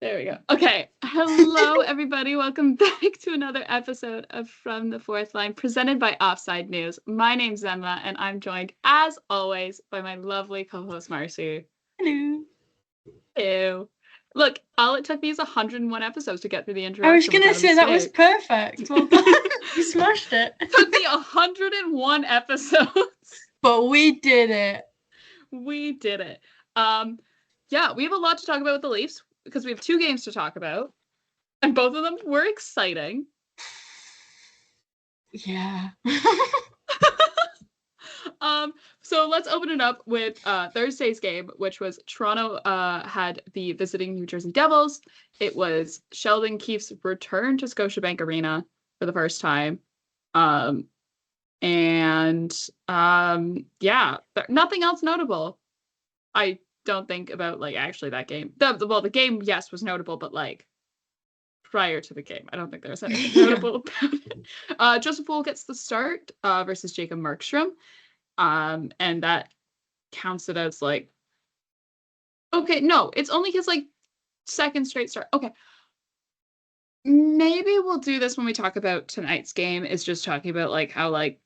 There we go. Okay. Hello, everybody. Welcome back to another episode of From the Fourth Line, presented by Offside News. My name's Emma, and I'm joined, as always, by my lovely co-host, Marcie. Hello. Ew. Look, all it took me is 101 episodes to get through the I was introduction. going to say that was perfect. Well done. You smashed it. It took me 101 episodes. But we did it. We did it. Yeah, we have a lot to talk about with the Leafs because we have two games to talk about, and both of them were exciting. Yeah. So let's open it up with Thursday's game, which was Toronto had the visiting New Jersey Devils. It was Sheldon Keefe's return to Scotiabank Arena for the first time. Yeah, nothing else notable. I don't think about actually that game. The game, yes, was notable, but prior to the game, I don't think there was anything notable about it. Joseph Woll gets the start versus Jacob Markstrom. And that counts it as okay, no, it's only his second straight start. Okay. Maybe we'll do this when we talk about tonight's game, is just talking about how I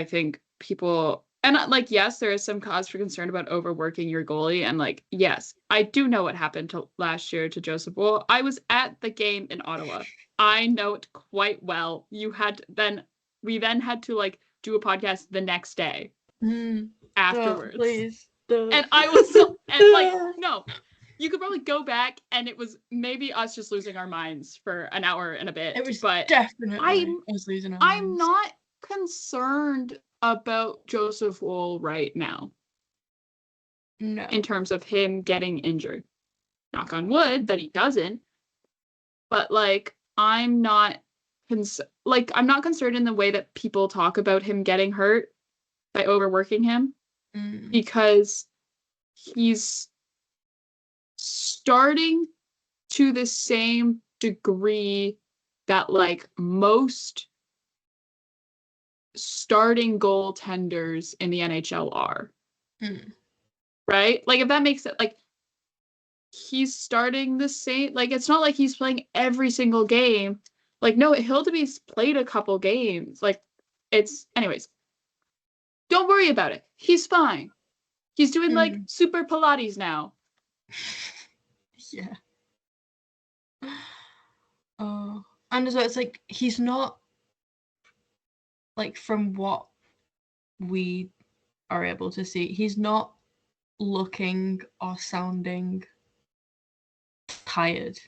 think people, and yes, there is some cause for concern about overworking your goalie, and yes, I do know what happened last year to Joseph Woll. I was at the game in Ottawa. I know it quite well. We then had to do a podcast the next day. Afterwards. Please. And I was no. You could probably go back and it was maybe us just losing our minds for an hour and a bit. It was but definitely us losing our minds. I'm not concerned about Joseph Woll right now. No. In terms of him getting injured. Knock on wood that he doesn't. But I'm not I'm not concerned in the way that people talk about him getting hurt by overworking him, because he's starting to the same degree that most starting goaltenders in the NHL are. Right? If that makes it he's starting the same, it's not like he's playing every single game. No, Hildeby's played a couple games. Anyways. Don't worry about it. He's fine. He's doing super Pilates now. Yeah. And as well, it's he's not from what we are able to see, he's not looking or sounding tired.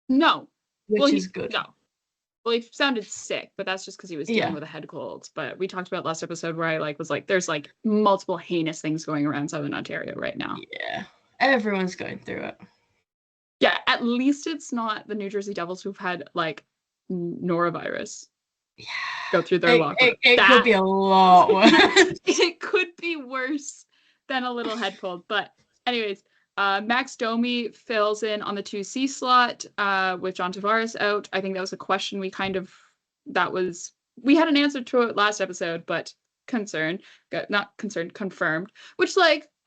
No. Which is good. No. Well, he sounded sick, but that's just because he was dealing with a head cold. But we talked about last episode where I was there's multiple heinous things going around Southern Ontario right now. Yeah, everyone's going through it. Yeah, at least it's not the New Jersey Devils who've had norovirus. Yeah. Go through their locker. It could be a lot worse. It could be worse than a little head cold. But anyways, Max Domi fills in on the 2C slot with John Tavares out. I think that was a question we had an answer to it last episode, but confirmed. Which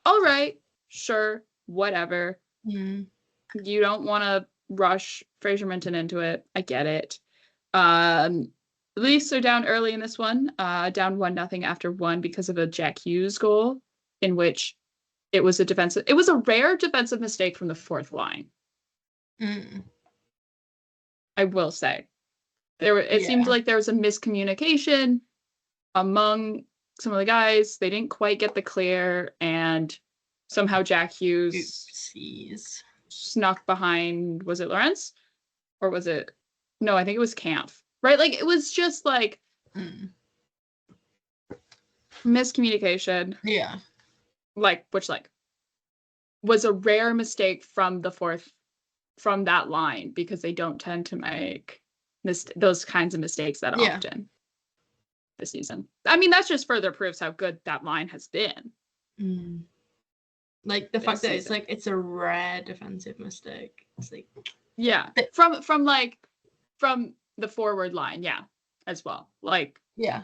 all right, sure, whatever. You don't want to rush Fraser Minton into it. I get it. Leafs are down early in this one, down 1-0 after 1 because of a Jack Hughes goal, in which it was a rare defensive mistake from the fourth line. I will say. It seemed like there was a miscommunication among some of the guys. They didn't quite get the clear, and somehow Jack Hughes snuck behind, was it Lawrence? Or was it? No, I think it was Kampf. Right? It was just miscommunication. Yeah. Which was a rare mistake from that line, because they don't tend to make those kinds of mistakes that often this season. I mean, that's just further proves how good that line has been. The fact that season. It's a rare defensive mistake. It's from the forward line, as well. Yeah.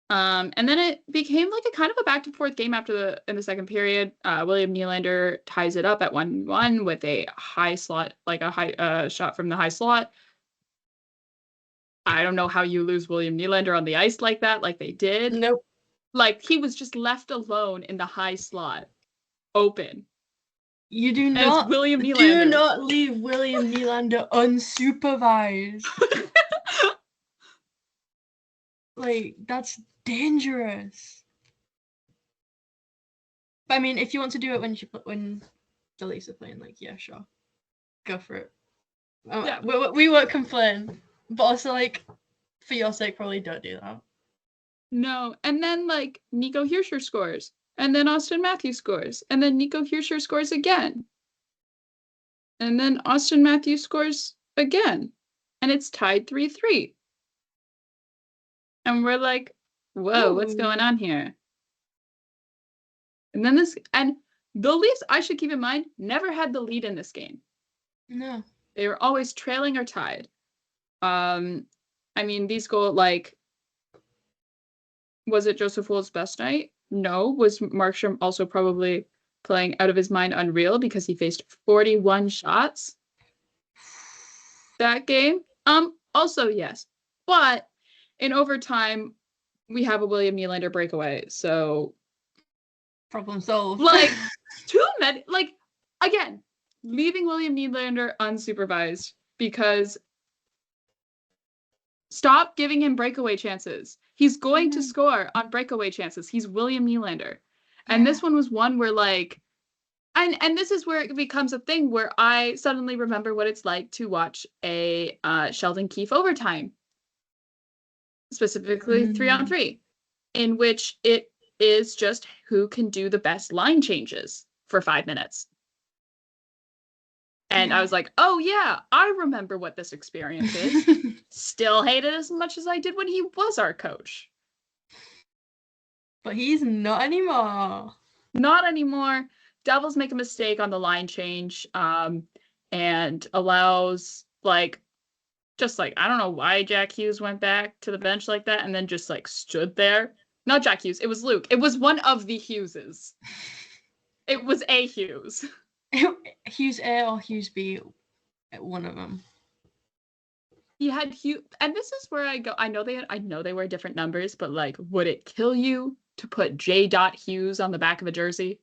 And then it became like a kind of a back and forth game in the second period. William Nylander ties it up at 1-1 with a high slot, like a high shot from the high slot. I don't know how you lose William Nylander on the ice like that, like they did. Nope. Like he was just left alone in the high slot, open. You do And it's not William Nylander. leave William Nylander unsupervised. Like, that's dangerous. But I mean, if you want to do it when the Leafs are playing, like, yeah, sure, go for it. Yeah. We won't complain, but also, like, for your sake, probably don't do that. No, and then like Nico Hirscher scores, and then Austin Matthews scores, and then Nico Hirscher scores again, and then Austin Matthews scores again, and it's tied 3-3. And we're like, whoa, what's going on here? And then the Leafs, I should keep in mind, never had the lead in this game. No. They were always trailing or tied. I mean, these goals, like, was it Joseph Wool's best night? No. Was Markstrom also probably playing out of his mind unreal because he faced 41 shots that game? Also, yes. But in overtime, we have a William Nylander breakaway, so problem solved. Like, too many. Like, again, leaving William Nylander unsupervised because stop giving him breakaway chances. He's going to score on breakaway chances. He's William Nylander. And this one was one where, like, and this is where it becomes a thing where I suddenly remember what it's like to watch a Sheldon Keefe overtime, specifically 3-on-3, in which it is just who can do the best line changes for 5 minutes. And I was like, oh yeah, I remember what this experience is. Still hate it as much as I did when he was our coach. But he's not anymore. Not anymore. Devils make a mistake on the line change, and allows, like, just like, I don't know why Jack Hughes went back to the bench like that and then just like stood there. Not Jack Hughes, it was Luke. It was one of the Hugheses. It was a Hughes. Hughes A or Hughes B, one of them. He had Hughes, and this is where I go. I know they were different numbers, but like, would it kill you to put J. Hughes on the back of a jersey?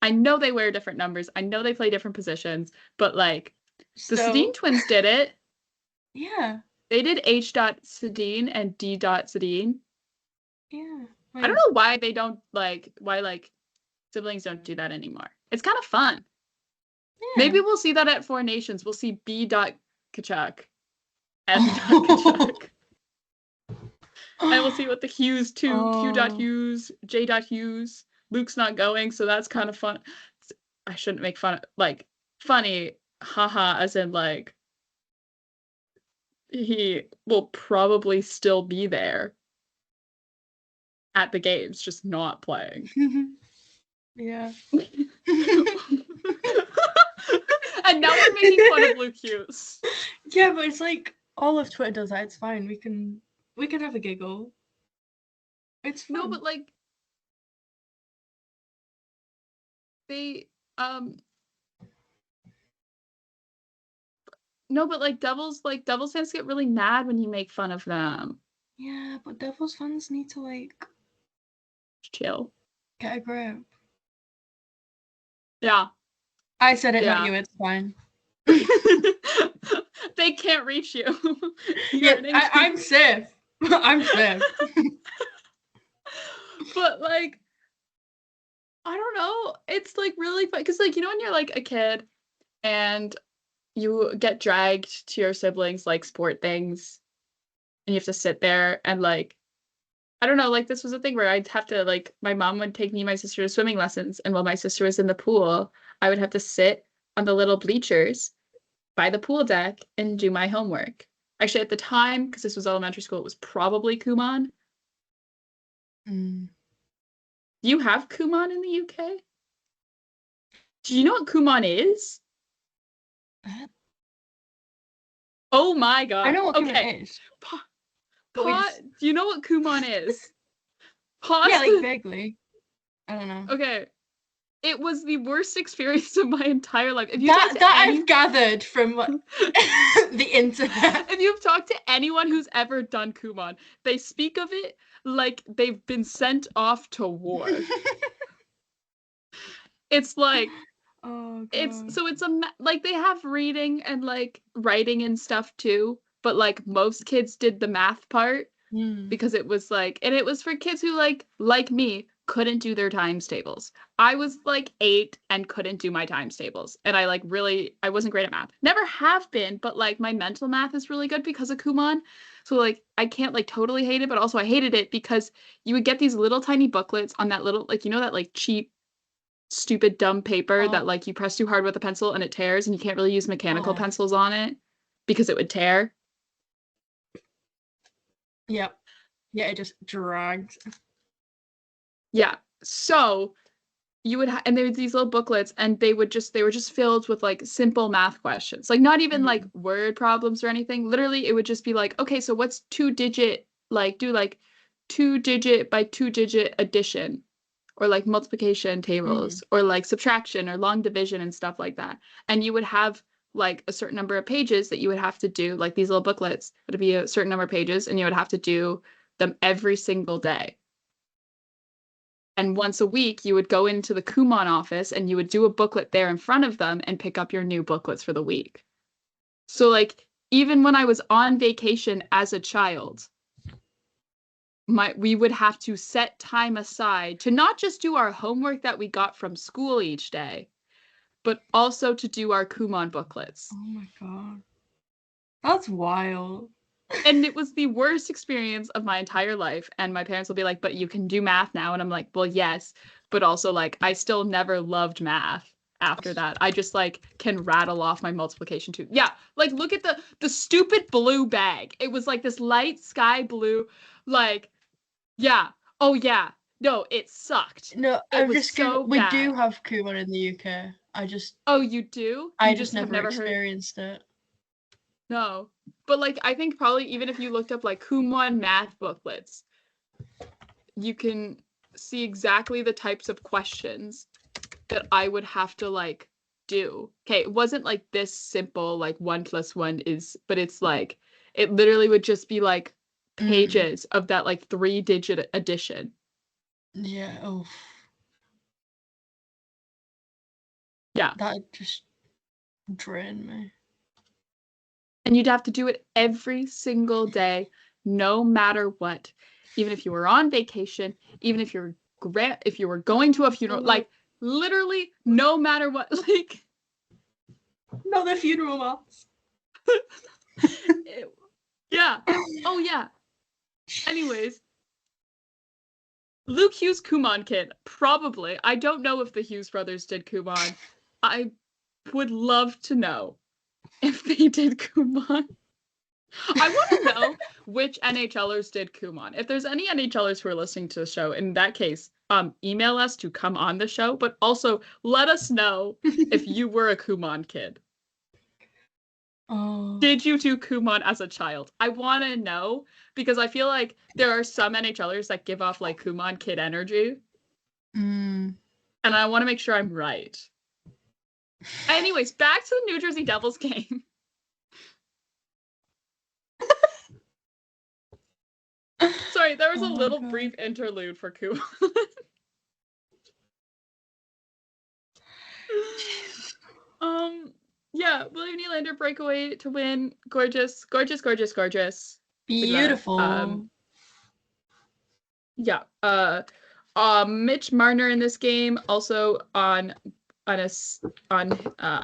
I know they wear different numbers. I know they play different positions, but like, the Sedin twins did it. Yeah. They did H. Sedin and D. Sedin. Yeah. Like, I don't know why they don't why siblings don't do that anymore. It's kind of fun. Yeah. Maybe we'll see that at Four Nations. We'll see B. Kachuk, S. Kachuk. And we'll see what the Hughes too. Q. Hughes, J. Hughes. Luke's not going, so that's kind of fun. I shouldn't make fun of, like, funny, haha, as in, like, he will probably still be there at the games, just not playing. Yeah. And now we're making fun of Luke Hughes. Yeah, but it's like all of Twitter does that. It's fine. We can have a giggle. It's fun. No, but like they no, but like Devils fans get really mad when you make fun of them. Yeah, but Devils fans need to like chill. Get a grip. Yeah. I said it, not you. It's fine. They can't reach you. Yeah, I'm safe. I'm safe. But like, I don't know. It's like really fun because, like, you know, when you're like a kid and you get dragged to your siblings like sport things, and you have to sit there and like, I don't know, like this was a thing where I'd have to, like, my mom would take me and my sister to swimming lessons, and while my sister was in the pool, I would have to sit on the little bleachers by the pool deck and do my homework. Actually, at the time, because this was elementary school, it was probably Kumon. Mm. Do you have Kumon in the UK? Do you know what Kumon is? Oh my god. I know what Kumon is. Do you know what Kumon is? Pause. Yeah, like vaguely. I don't know. Okay. It was the worst experience of my entire life. If you I've gathered from the internet. If you've talked to anyone who's ever done Kumon, they speak of it like they've been sent off to war. It's like oh god. it's like they have reading and like writing and stuff too, but like most kids did the math part because it was like, and it was for kids who like me couldn't do their times tables. I was like 8 and couldn't do my times tables, and I wasn't great at math. Never have been, but like my mental math is really good because of Kumon. So like I can't like totally hate it, but also I hated it because you would get these little tiny booklets on that little, like, you know, that like cheap stupid dumb paper that like you press too hard with a pencil and it tears, and you can't really use mechanical pencils on it because it would tear. Yep. Yeah, it just drags. Yeah. So you would and there were these little booklets, and they were just filled with like simple math questions. Like not even like word problems or anything. Literally it would just be like, okay, so what's 2-digit, like do like 2-digit by 2-digit addition, or like multiplication tables, or like subtraction or long division and stuff like that. And you would have like a certain number of pages that you would have to do, like these little booklets would be a certain number of pages, and you would have to do them every single day. And once a week, you would go into the Kumon office and you would do a booklet there in front of them and pick up your new booklets for the week. So like even when I was on vacation as a child, we would have to set time aside to not just do our homework that we got from school each day, but also to do our Kumon booklets. Oh my god. That's wild. And it was the worst experience of my entire life. And my parents will be like, but you can do math now. And I'm like, well, yes. But also like, I still never loved math after that. I just like can rattle off my multiplication too. Yeah. Like look at the stupid blue bag. It was like this light sky blue, like, yeah. Oh yeah. No, it sucked. No, it was so we bad. do have Kumon in the UK. Oh, you do? I You just have never heard? experienced it. No. But like I think probably even if you looked up like Kumon math booklets, you can see exactly the types of questions that I would have to like do. Okay, it wasn't like this simple, like 1 + 1 is, but it's like it literally would just be like pages of that like 3-digit addition. Yeah. Oh. Yeah. That just drained me. And you'd have to do it every single day, no matter what. Even if you were on vacation, even if you were going to a funeral, like literally no matter what, like not the funeral maps. Yeah. Oh yeah. Anyways, Luke Hughes Kumon kid, probably. I don't know if the Hughes brothers did Kumon. I would love to know if they did Kumon. I want to know which NHLers did Kumon. If there's any NHLers who are listening to the show, in that case, email us to come on the show, but also let us know if you were a Kumon kid. Oh. Did you do Kumon as a child? I want to know, because I feel like there are some NHLers that give off like Kumon kid energy. And I want to make sure I'm right. Anyways, back to the New Jersey Devils game. Sorry, there was a little brief interlude for Kumon. Yeah, William Nylander breakaway to win. Gorgeous, gorgeous, gorgeous, gorgeous. Beautiful. Yeah. Mitch Marner in this game also on I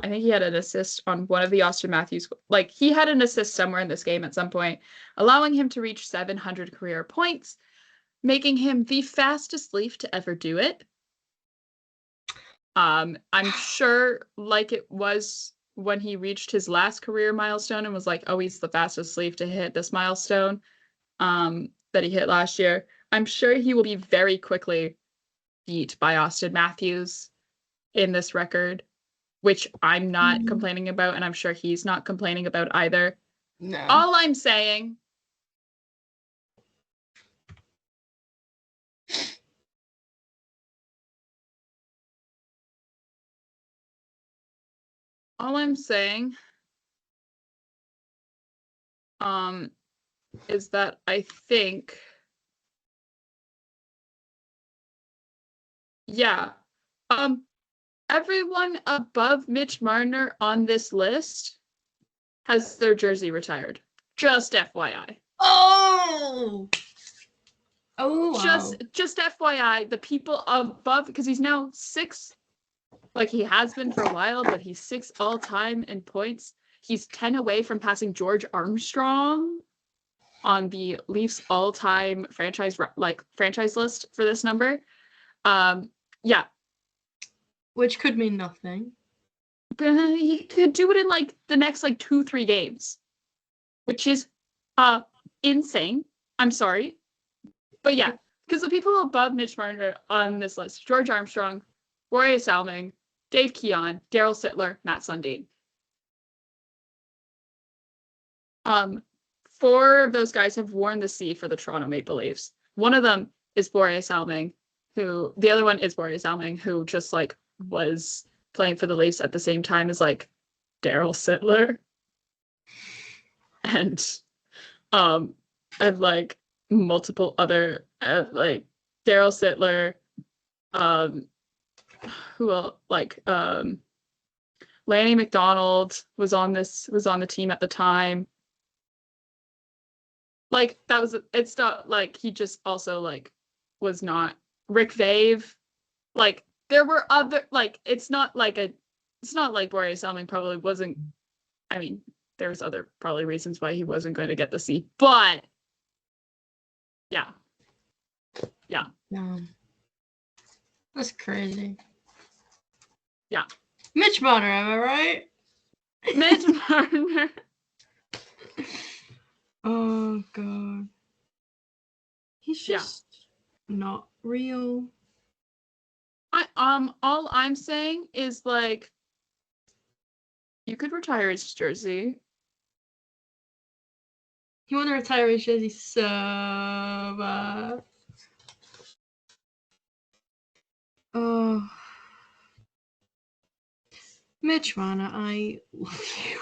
think he had an assist on one of the Austin Matthews. Like he had an assist somewhere in this game at some point, allowing him to reach 700 career points, making him the fastest Leaf to ever do it. I'm sure like it was when he reached his last career milestone and was like, oh, he's the fastest Leaf to hit this milestone that he hit last year. I'm sure he will be very quickly beat by Austin Matthews in this record, which I'm not complaining about, and I'm sure he's not complaining about either. No. All I'm saying All I'm saying is that I think everyone above Mitch Marner on this list has their jersey retired. Just FYI. Oh! Oh, wow. Just FYI, the people above, because he's now 6, like he has been for a while, but he's 6 all-time in points. He's 10 away from passing George Armstrong on the Leafs all-time franchise list for this number. Yeah. Which could mean nothing. But he could do it in like the next like 2-3 games, which is insane. I'm sorry. But yeah, because the people above Mitch Marner on this list: George Armstrong, Borje Salming, Dave Keon, Daryl Sittler, Matt Sundin. 4 of those guys have worn the C for the Toronto Maple Leafs. One of them is Borje Salming, the other one is Borje Salming, who just like was playing for the Leafs at the same time as like Daryl Sittler. And like multiple other like Daryl Sittler, who else, like Lanny McDonald was on the team at the time. Like it's not like he just also like was not Rick Vave. Like there were other, like it's not like Borje Salming probably wasn't, I mean, there's other probably reasons why he wasn't going to get the C, but yeah. That's crazy. Yeah. Mitch Marner, am I right? Mitch Marner. Oh god. He's just not real. All I'm saying is like you could retire his jersey. You want to retire his jersey so bad. Oh. Mitch Marner, I love you.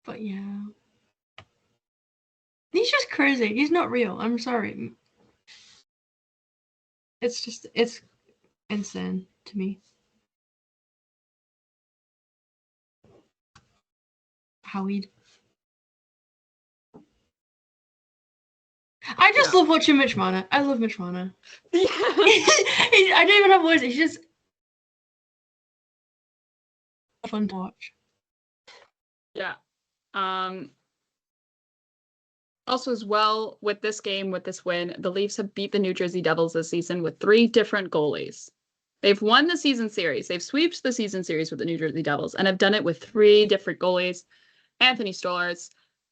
But yeah. He's just crazy. He's not real. I'm sorry. It's insane to me. Howie. I just love watching Mitch Marner. I love Mitch Marner. Yeah. I don't even have words. It's just fun to watch. Yeah. Also, as well, with this game, with this win, the Leafs have beat the New Jersey Devils this season with 3 different goalies. They've won the season series. They've swept the season series with the New Jersey Devils and have done it with 3 different goalies: Anthony Stolarz,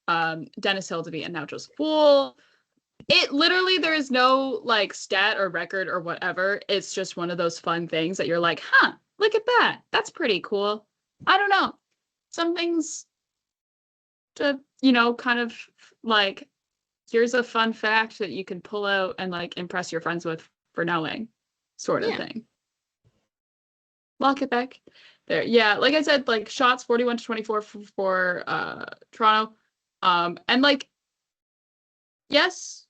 Dennis Hildeby, and now Joseph Wool. It literally, there is no like stat or record or whatever. It's just one of those fun things that you're like, huh, look at that. That's pretty cool. I don't know. Some things to, kind of like, here's a fun fact that you can pull out and like impress your friends with for knowing, sort of thing. Lock it back there. Yeah, like I said, like shots 41-24 for Toronto. And like, yes,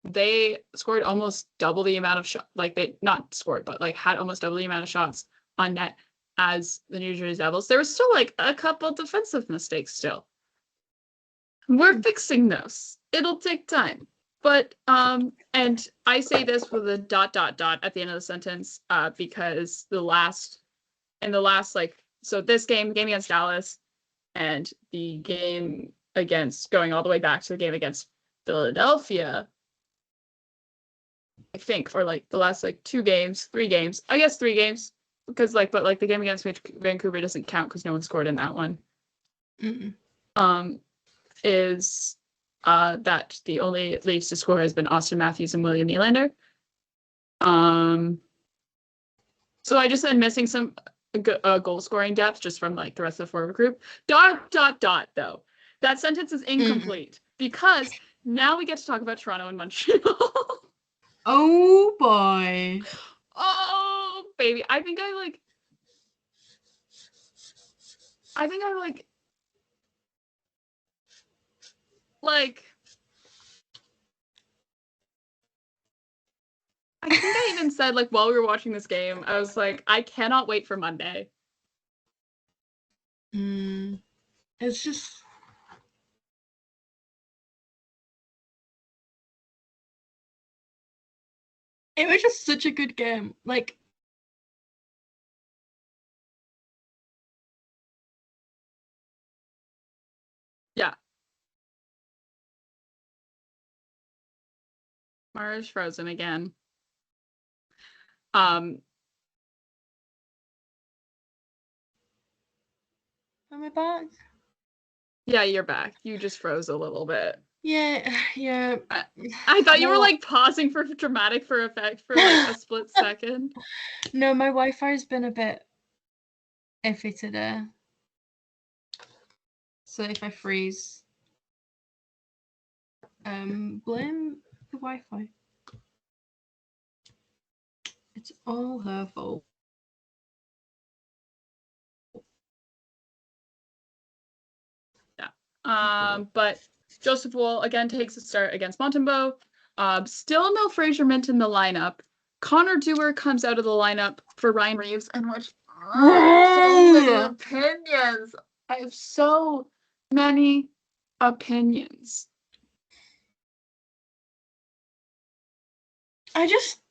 they scored almost double the amount of shots. Like they not scored, but like had almost double the amount of shots on net as the New Jersey Devils. There was still like a couple defensive mistakes still. We're fixing those. It'll take time. But and I say this with a ... at the end of the sentence, because this game against Dallas and the game against, going all the way back to the game against Philadelphia, I think, or like the last like 3 games, because like, but like the game against Vancouver doesn't count because no one scored in that one. Is that the only Leafs to score has been Austin Matthews and William Nylander. So I just said missing some goal scoring depth just from like the rest of the forward group. ... though. That sentence is incomplete because now we get to talk about Toronto and Montreal. Oh boy. baby. I think I like like I think I even said like while we were watching this game, I was like, I cannot wait for Monday. It's just it was just such a good game. Like Yeah. Mara's frozen again. Am I back? Yeah, you're back. You just froze a little bit. Yeah. I thought you were like pausing for dramatic for effect for like a split second. No, my Wi-Fi's been a bit iffy today. So if I freeze, blame the Wi-Fi. It's all her fault. Yeah. But Joseph Wool again takes a start against Montembeault. Still no Fraser Mint in the lineup. Connor Dewar comes out of the lineup for Ryan Reeves, and which so many opinions. I have so many opinions. I just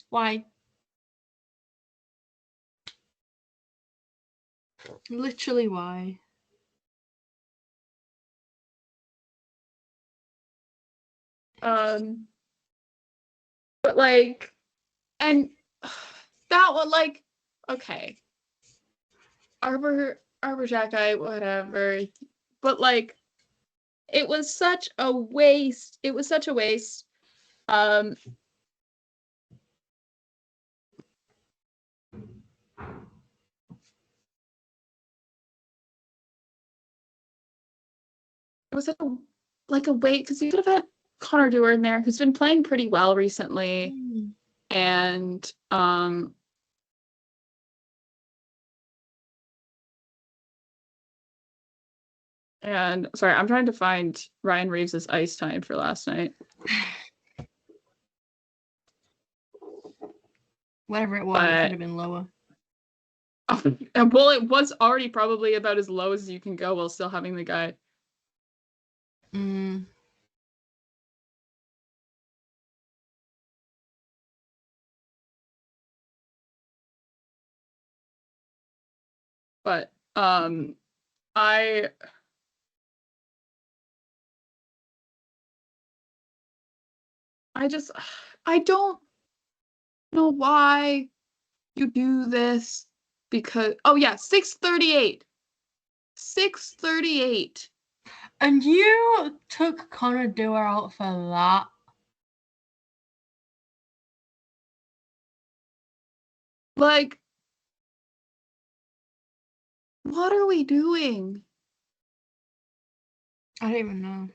why? Literally why? But like, and that one, like, okay, Arbor Jacki, whatever, but like, it was such a waste. It was such a waste. It was like a wait because you could have had Connor Dewar in there, who's been playing pretty well recently, and sorry, I'm trying to find Ryan Reeves' ice time for last night. Whatever it was, it could have been lower. Well, it was already probably about as low as you can go while still having the guy. But I don't know why you do this because 6:38. 6:38. And you took Connor Dewar out for that. Like, what are we doing? I don't even know.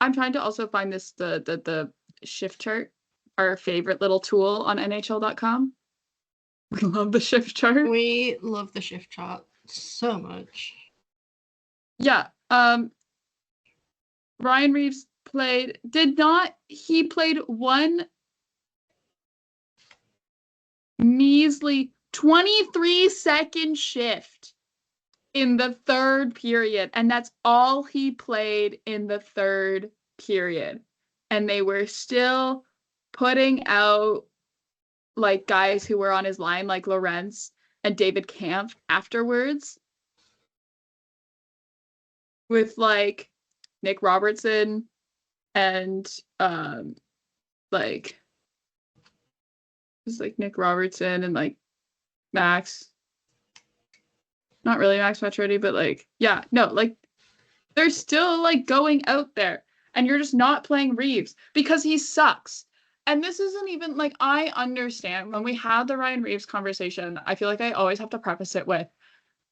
I'm trying to also find this the shift chart, our favorite little tool on NHL.com. We love the shift chart. We love the shift chart so much. Yeah. Ryan Reeves played one measly 23-second shift in the third period, and that's all he played in the third period. And they were still putting out like guys who were on his line, like Lorenz and David Kampf afterwards, with like Nick Robertson and like it was like Nick Robertson and like Max. Not really Max Pacioretty, but like, yeah, no, like they're still like going out there, and you're just not playing Reeves because he sucks. And this isn't even like, I understand when we had the Ryan Reeves conversation, I feel like I always have to preface it with,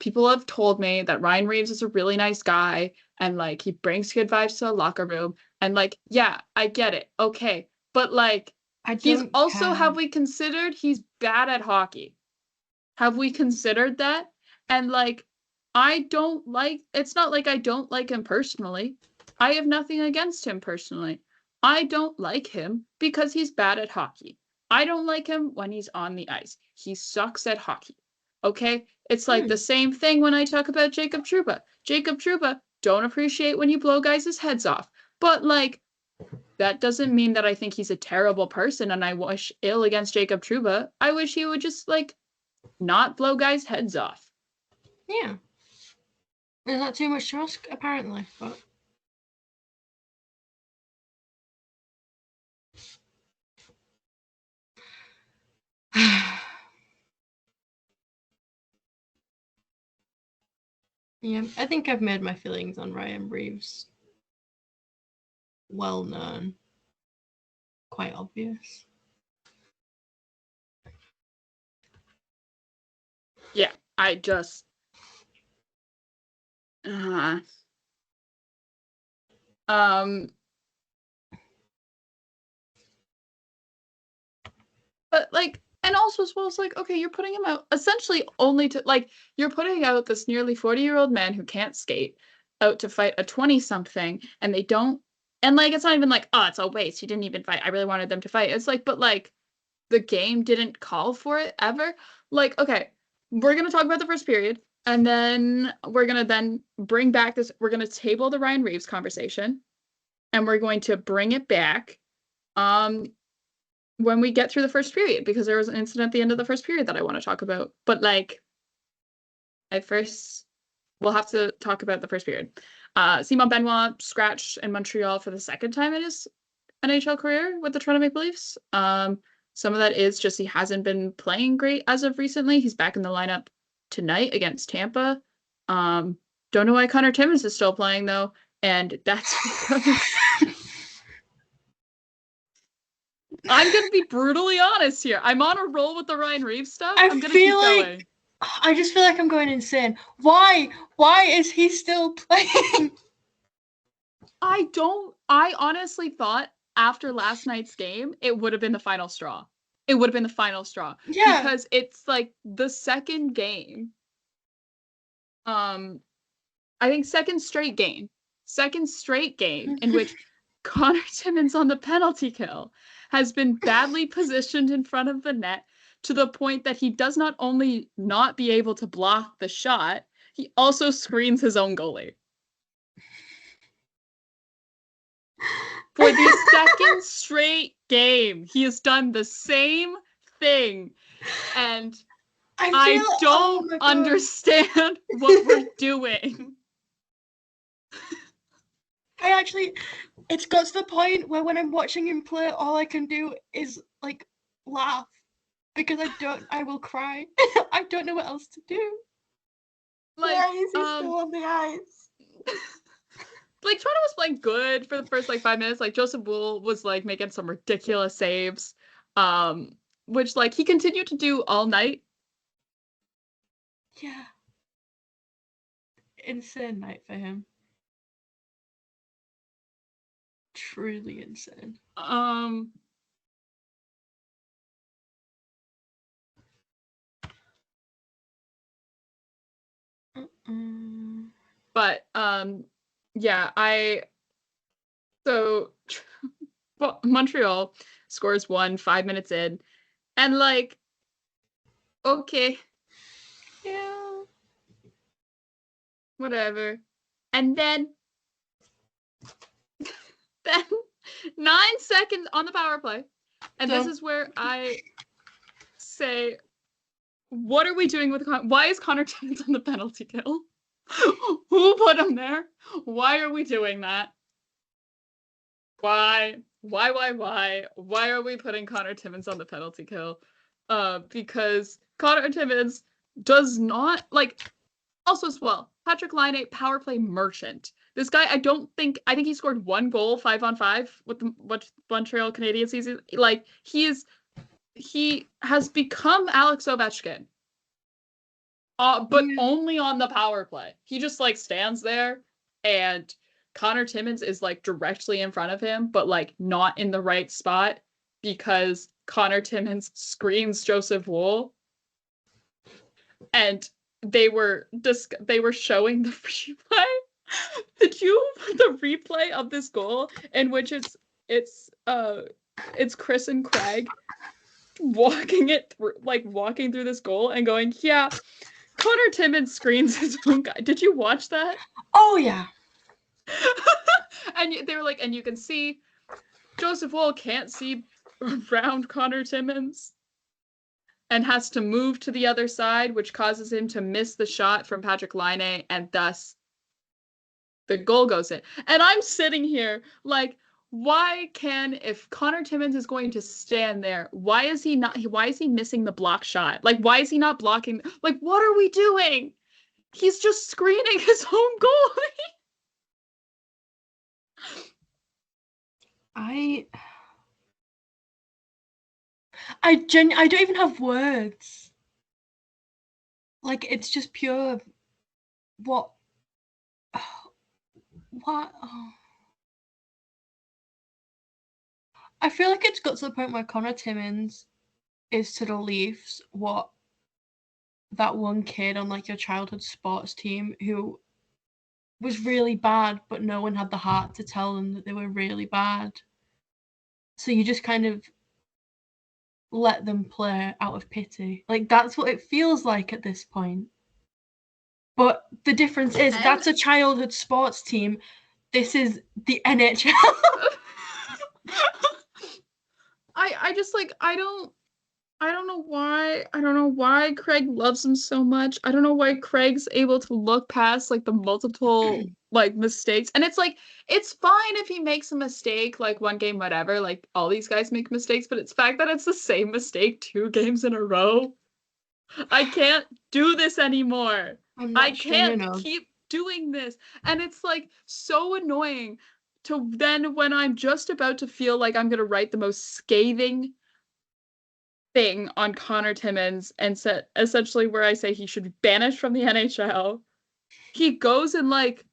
people have told me that Ryan Reeves is a really nice guy and like he brings good vibes to the locker room. And like, yeah, I get it. Okay. But like, I He's don't also, care. have we considered he's bad at hockey? Have we considered that? And like, I don't like, it's not like I don't like him personally. I have nothing against him personally. I don't like him because he's bad at hockey. I don't like him when he's on the ice. He sucks at hockey. Okay? It's like the Hmm. same thing when I talk about Jacob Trouba. Jacob Trouba, don't appreciate when you blow guys' heads off. But like, that doesn't mean that I think he's a terrible person and I wish ill against Jacob Trouba. I wish he would just like not blow guys' heads off. Yeah. There's not too much to ask, apparently, but yeah, I think I've made my feelings on Ryan Reeves well known, quite obvious. Yeah, I just uh, um but like, and also as well as like, okay, you're putting him out essentially only to like, you're putting out this nearly 40-year-old man who can't skate out to fight a 20 something, and they don't, and like it's not even like, oh, it's a waste, he didn't even fight, I really wanted them to fight. It's like, but like the game didn't call for it ever. Like, okay, we're gonna talk about the first period, and then we're gonna then bring back this, we're gonna table the Ryan Reeves conversation, and we're going to bring it back um when we get through the first period, because there was an incident at the end of the first period that I want to talk about. But like, at first, we'll have to talk about the first period. Simon Benoit scratched in Montreal for the second time in his NHL career with the Toronto Maple Leafs. Some of that is just he hasn't been playing great as of recently. He's back in the lineup tonight against Tampa. Um, don't know why Connor Timmins is still playing though, and that's because I'm gonna be brutally honest here. I'm on a roll with the Ryan Reeves stuff. I I'm gonna feel keep like going. I just feel like I'm going insane. Why? Why is he still playing? I honestly thought after last night's game, it would have been the final straw. It would have been the final straw Yeah. because it's like the second game. Um, I think second straight game in which Connor Timmins on the penalty kill has been badly positioned in front of the net to the point that he does not only not be able to block the shot, he also screens his own goalie. For the second straight game, he has done the same thing. And I oh don't my God. understand what we're doing. It's got to the point where when I'm watching him play, all I can do is like laugh because I will cry. I don't know what else to do. Like, Why is he still on the ice? Like Toronto was playing good for the first like 5 minutes. Like Joseph Wool was like making some ridiculous saves, which like he continued to do all night. Yeah. Insane night for him. Truly insane. But yeah, so well, Montreal scores 5 minutes in, and like, okay, Yeah. whatever. And then 9 seconds on the power play. And this is where I say, what are we doing with why is Connor Timmins on the penalty kill? Who put him there? Why are we doing that? Why? Why are we putting Connor Timmins on the penalty kill? Because Connor Timmins does not like, also as well, Patrick Laine, power play merchant. This guy, I think he scored 1 goal 5-on-5 with the Montreal Canadiens season. Like, he has become Alex Ovechkin. But only on the power play. He just like stands there, and Connor Timmins is like directly in front of him, but like not in the right spot. because Connor Timmins screens Joseph Wool, and they were showing the replay. The replay of this goal in which it's Chris and Craig walking through this goal and going, yeah, Connor Timmins screens his own guy. Did you watch that? Oh yeah. And they were like, and you can see Joseph Wool can't see around Connor Timmins and has to move to the other side, which causes him to miss the shot from Patrick Laine, and thus the goal goes in. And I'm sitting here like, if Connor Timmins is going to stand there, why is he missing the block shot? Like, why is he not blocking? Like, what are we doing? He's just screening his own goalie. I don't even have words. Like, it's just pure. What? Oh. I feel like it's got to the point where Connor Timmins is to the Leafs what that one kid on like your childhood sports team who was really bad, but no one had the heart to tell them that they were really bad. So you just kind of let them play out of pity. Like, that's what it feels like at this point. But the difference is that's a childhood sports team. This is the NHL. I just like, I don't know why Craig loves him so much. I don't know why Craig's able to look past like the multiple like mistakes. And it's like, it's fine if he makes a mistake like one game, whatever, like all these guys make mistakes, but it's the fact that it's the same mistake 2 games in a row. I can't do this anymore. I can't keep doing this. And it's like so annoying to then when I'm just about to feel like I'm gonna write the most scathing thing on Connor Timmins and essentially where I say he should be banished from the NHL, he goes and like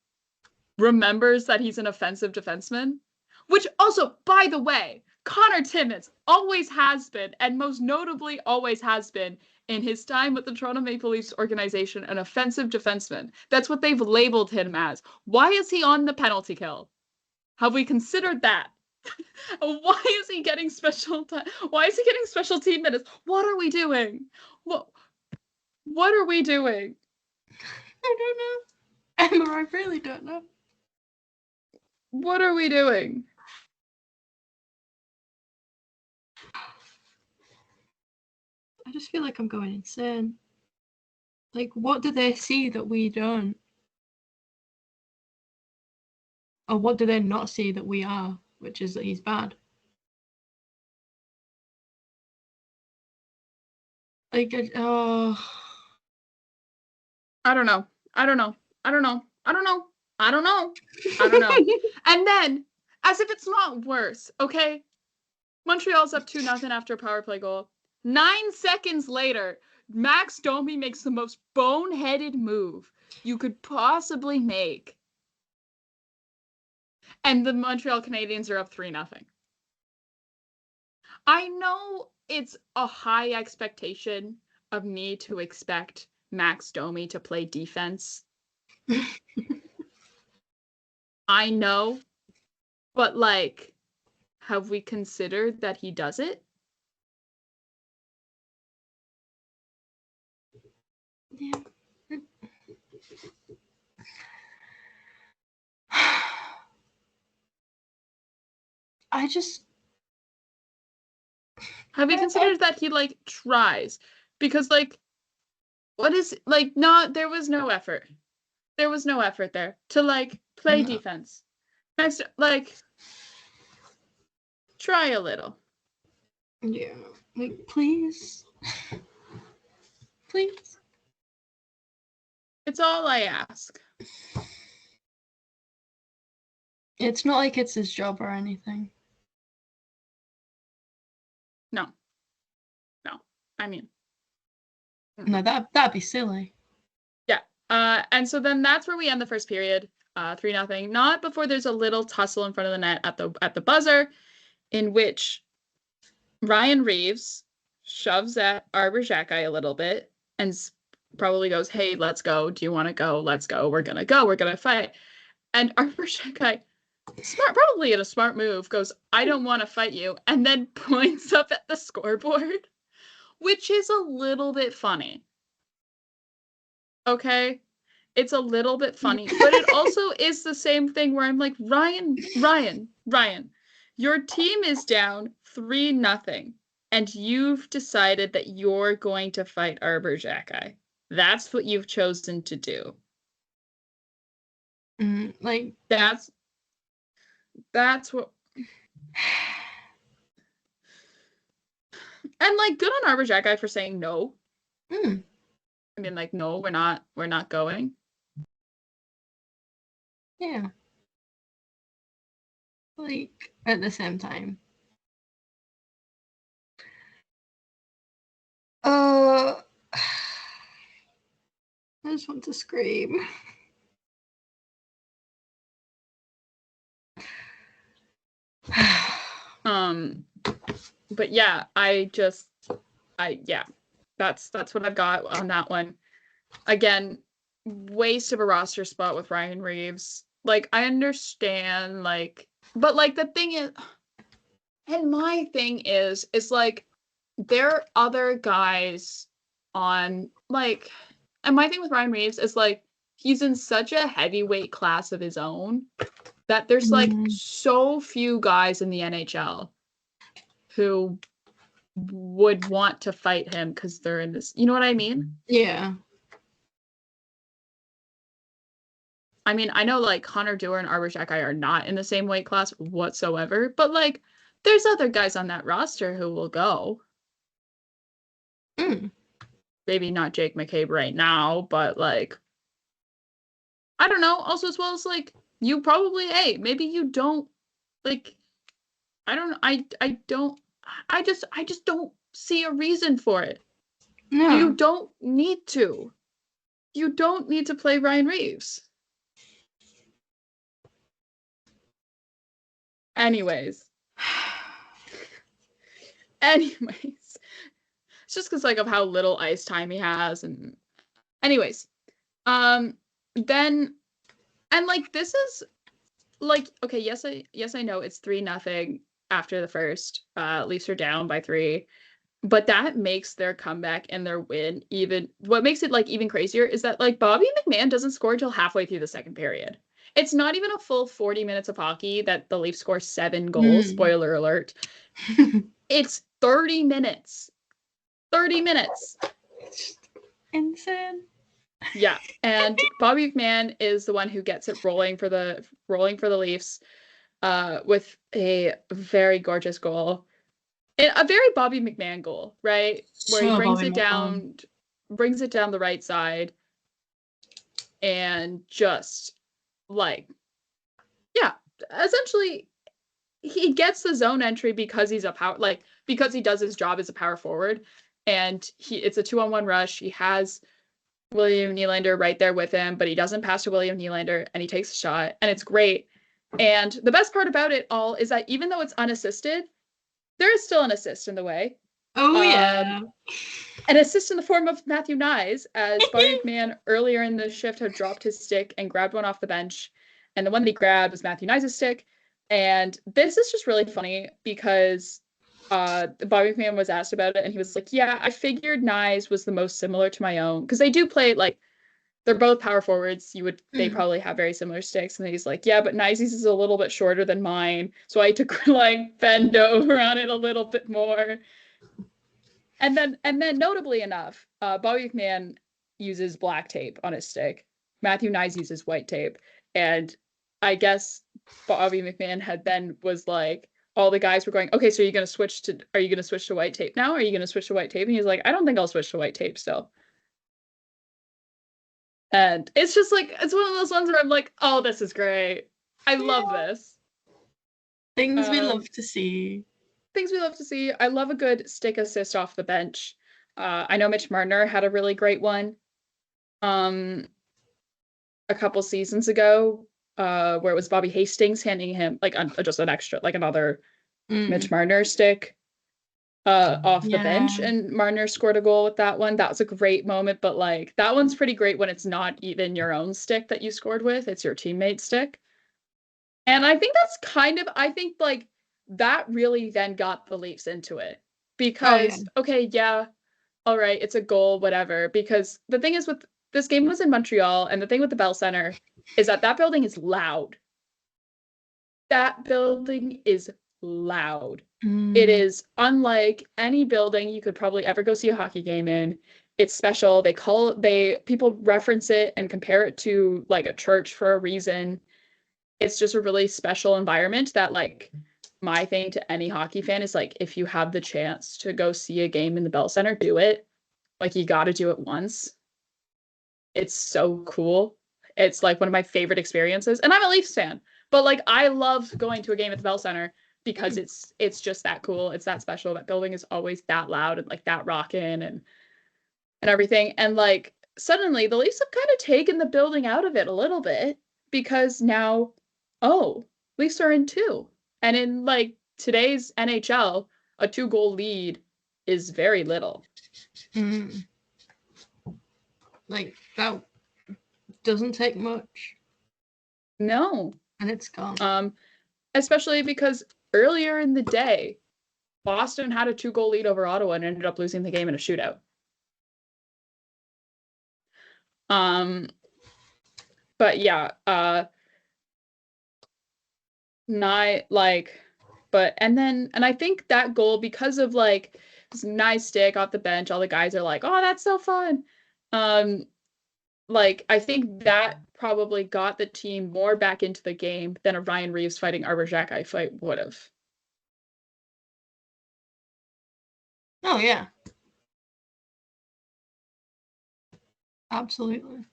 remembers that he's an offensive defenseman, which also, by the way, Connor Timmins always has been, and most notably always has been in his time with the Toronto Maple Leafs organization, an offensive defenseman. That's what they've labeled him as. Why is he on the penalty kill? Have we considered that? Why is he getting special time? Why is he getting special team minutes? What are we doing? What are we doing? I don't know. Emma, I really don't know. What are we doing? I just feel like I'm going insane. Like, what do they see that we don't? Or what do they not see that we are? Which is that he's bad. Like, oh. I don't know. And then, as if it's not worse, okay? Montreal's up 2-0 after a power play goal. 9 seconds later, Max Domi makes the most boneheaded move you could possibly make. And the Montreal Canadiens are up 3-0. I know it's a high expectation of me to expect Max Domi to play defense. I know, but like, have we considered that he does it? Yeah. I just... Have we considered that he like tries? Because like, what is like, not, there was no effort. There was no effort there to like play defense. Next, like, try a little. Yeah, like, please. Please. It's all I ask. It's not like it's his job or anything. No. I mean. No, that'd be silly. Yeah. And so then that's where we end the first period. 3-0. Not before there's a little tussle in front of the net at the buzzer, in which Ryan Reeves shoves at Arbor Jacki a little bit and probably goes, "Hey, let's go. Do you want to go? Let's go. We're gonna go. We're gonna fight." And Arbor Jacki, smart, probably in a smart move, goes, "I don't want to fight you," and then points up at the scoreboard, which is a little bit funny. Okay? It's a little bit funny, but it also is the same thing where I'm like, Ryan, your team is down 3-0, and you've decided that you're going to fight Arbor Jacki. That's what you've chosen to do. Like that's what. And like, good on Arbor Jacki for saying no. I mean, like, no, we're not going. Yeah. Like, at the same time. I just want to scream. But yeah, yeah, that's what I've got on that one. Again, waste of a roster spot with Ryan Reeves. Like, I understand, like, but like the thing is, and my thing is like, there are other guys on, like, and my thing with Ryan Reeves is like, he's in such a heavyweight class of his own that there's like so few guys in the NHL who would want to fight him because they're in this, you know what I mean? Yeah. I mean, I know like Connor Dewar and Arbor Jacki are not in the same weight class whatsoever, but like there's other guys on that roster who will go. Maybe not Jake McCabe right now, but like, I don't know. Also, as well as like, you probably, hey, maybe you don't, like, I don't, I don't, I just don't see a reason for it. No. You don't need to. You don't need to play Ryan Reeves. Anyways. It's just because like of how little ice time he has. And anyways, then, and like, this is like, okay, yes I know it's 3-0 after the first. Leafs are down by 3, but that makes their comeback and their win even. What makes it like even crazier is that like Bobby McMann doesn't score until halfway through the second period. It's not even a full 40 minutes of hockey that the Leafs score 7 goals. Spoiler alert. It's 30 minutes. 30 minutes. Insane. Yeah, and Bobby McMann is the one who gets it rolling for the Leafs, with a very gorgeous goal, a very Bobby McMann goal, right? Where he brings it down the right side, and just like, yeah, essentially he gets the zone entry because he's a power, like, because he does his job as a power forward, and it's a 2-on-1 rush. He has William Nylander right there with him, but he doesn't pass to William Nylander, and he takes a shot, and it's great. And the best part about it all is that even though it's unassisted, there is still an assist in the way. Oh, yeah. An assist in the form of Matthew Knies, as Bobby McMann earlier in the shift had dropped his stick and grabbed one off the bench, and the one that he grabbed was Matthew Knies' stick. And this is just really funny because Bobby McMann was asked about it, and he was like, yeah, I figured Knies was the most similar to my own, because they do play, like, they're both power forwards. They probably have very similar sticks. And he's like, yeah, but Knies' is a little bit shorter than mine, so I had to like bend over on it a little bit more. And then notably enough, Bobby McMann uses black tape on his stick. Matthew Knies uses white tape. And I guess Bobby McMann was like, all the guys were going, okay, so are you going to switch to white tape now? Are you going to switch to white tape? And he's like, I don't think I'll switch to white tape still. And it's just like, it's one of those ones where I'm like, oh, this is great. I love this. Things we love to see. I love a good stick assist off the bench. I know Mitch Marner had a really great one a couple seasons ago, where it was Bobby Hastings handing him like just an extra, like another Mitch Marner stick. off the bench, Yeah. and Marner scored a goal with that one. That was a great moment, but like that one's pretty great when it's not even your own stick that you scored with, it's your teammate's stick. And I think that's kind of, I think like that really then got the Leafs into it Oh yeah. because, okay, yeah, all right, it's a goal, whatever. Because the thing is with this game was in Montreal, and the thing with the Bell Center is that that building is loud. That building is loud. It Mm. is unlike any building you could probably ever go see a hockey game in. It's special. People reference it and compare it to like a church for a reason. It's just a really special environment that like my thing to any hockey fan is like if you have the chance to go see a game in the Bell Center, do it. Like you got to do it once. It's so cool. It's like one of my favorite experiences. And I'm a Leafs fan, but like I love going to a game at the Bell Center because Mm. it's just that cool. It's that special. That building is always that loud and like that rocking and everything. And like suddenly the Leafs have kind of taken the building out of it a little bit because now, oh, Leafs are in two. And in like today's NHL, a 2-goal lead is very little. Mm. Like that doesn't take much, No. and it's gone. Um, Especially because earlier in the day, Boston had a 2-goal lead over Ottawa and ended up losing the game in a shootout. Um, but yeah, not like, but and I think that goal because of like this nice stick off the bench, all the guys are like, "Oh, that's so fun." Um, like I think that probably got the team more back into the game than a Ryan Reeves fighting Arbor Xhekaj fight would have. Oh yeah, absolutely.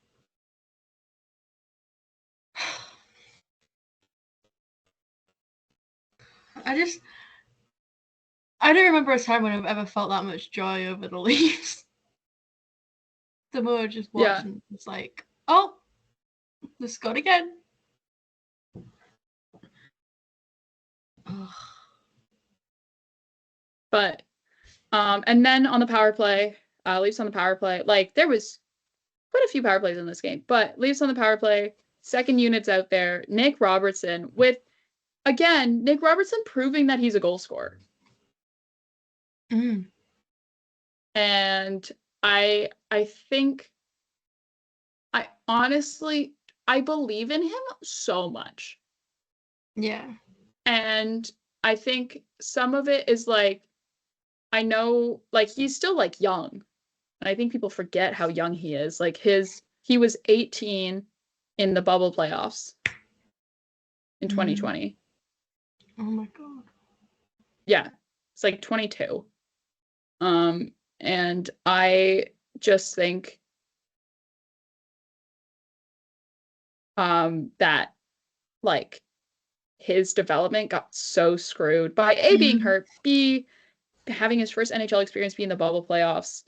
I just I don't remember a time when I've ever felt that much joy over the Leafs. The more I just watched, Yeah, and it's like, oh, they scored again. Ugh. but and then on the power play, Leafs on the power play, like there was quite a few power plays in this game, but Leafs on the power play, second unit's out there. Nick Robertson with, again, Nick Robertson proving that he's a goal scorer. Mm. And I think I honestly I believe in him so much. Yeah. And I think some of it is like I know like he's still like young. And I think people forget how young he is. Like he was 18 in the bubble playoffs in Mm. 2020. Oh my god. Yeah. It's like 22. And I just think that like his development got so screwed by A being Mm. hurt, B having his first NHL experience be in the bubble playoffs.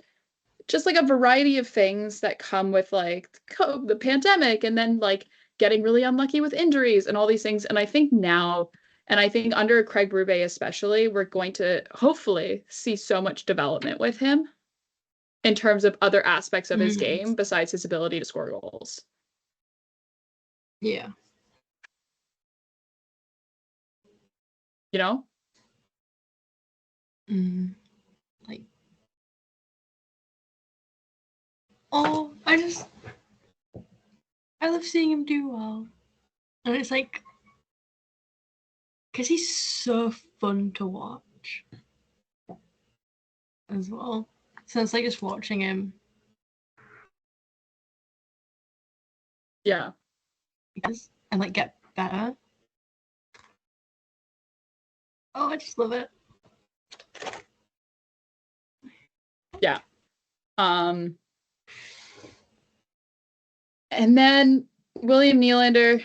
Just like a variety of things that come with like the pandemic and then like getting really unlucky with injuries and all these things. And I think now, and I think under Craig Berube especially, we're going to hopefully see so much development with him in terms of other aspects of his Mm. game besides his ability to score goals. Yeah. You know? Mm. Like, oh, I love seeing him do well, and it's like, because he's so fun to watch as well. So it's like just watching him Yeah. and like get better. Oh, I just love it. Yeah. Um, and then William Nylander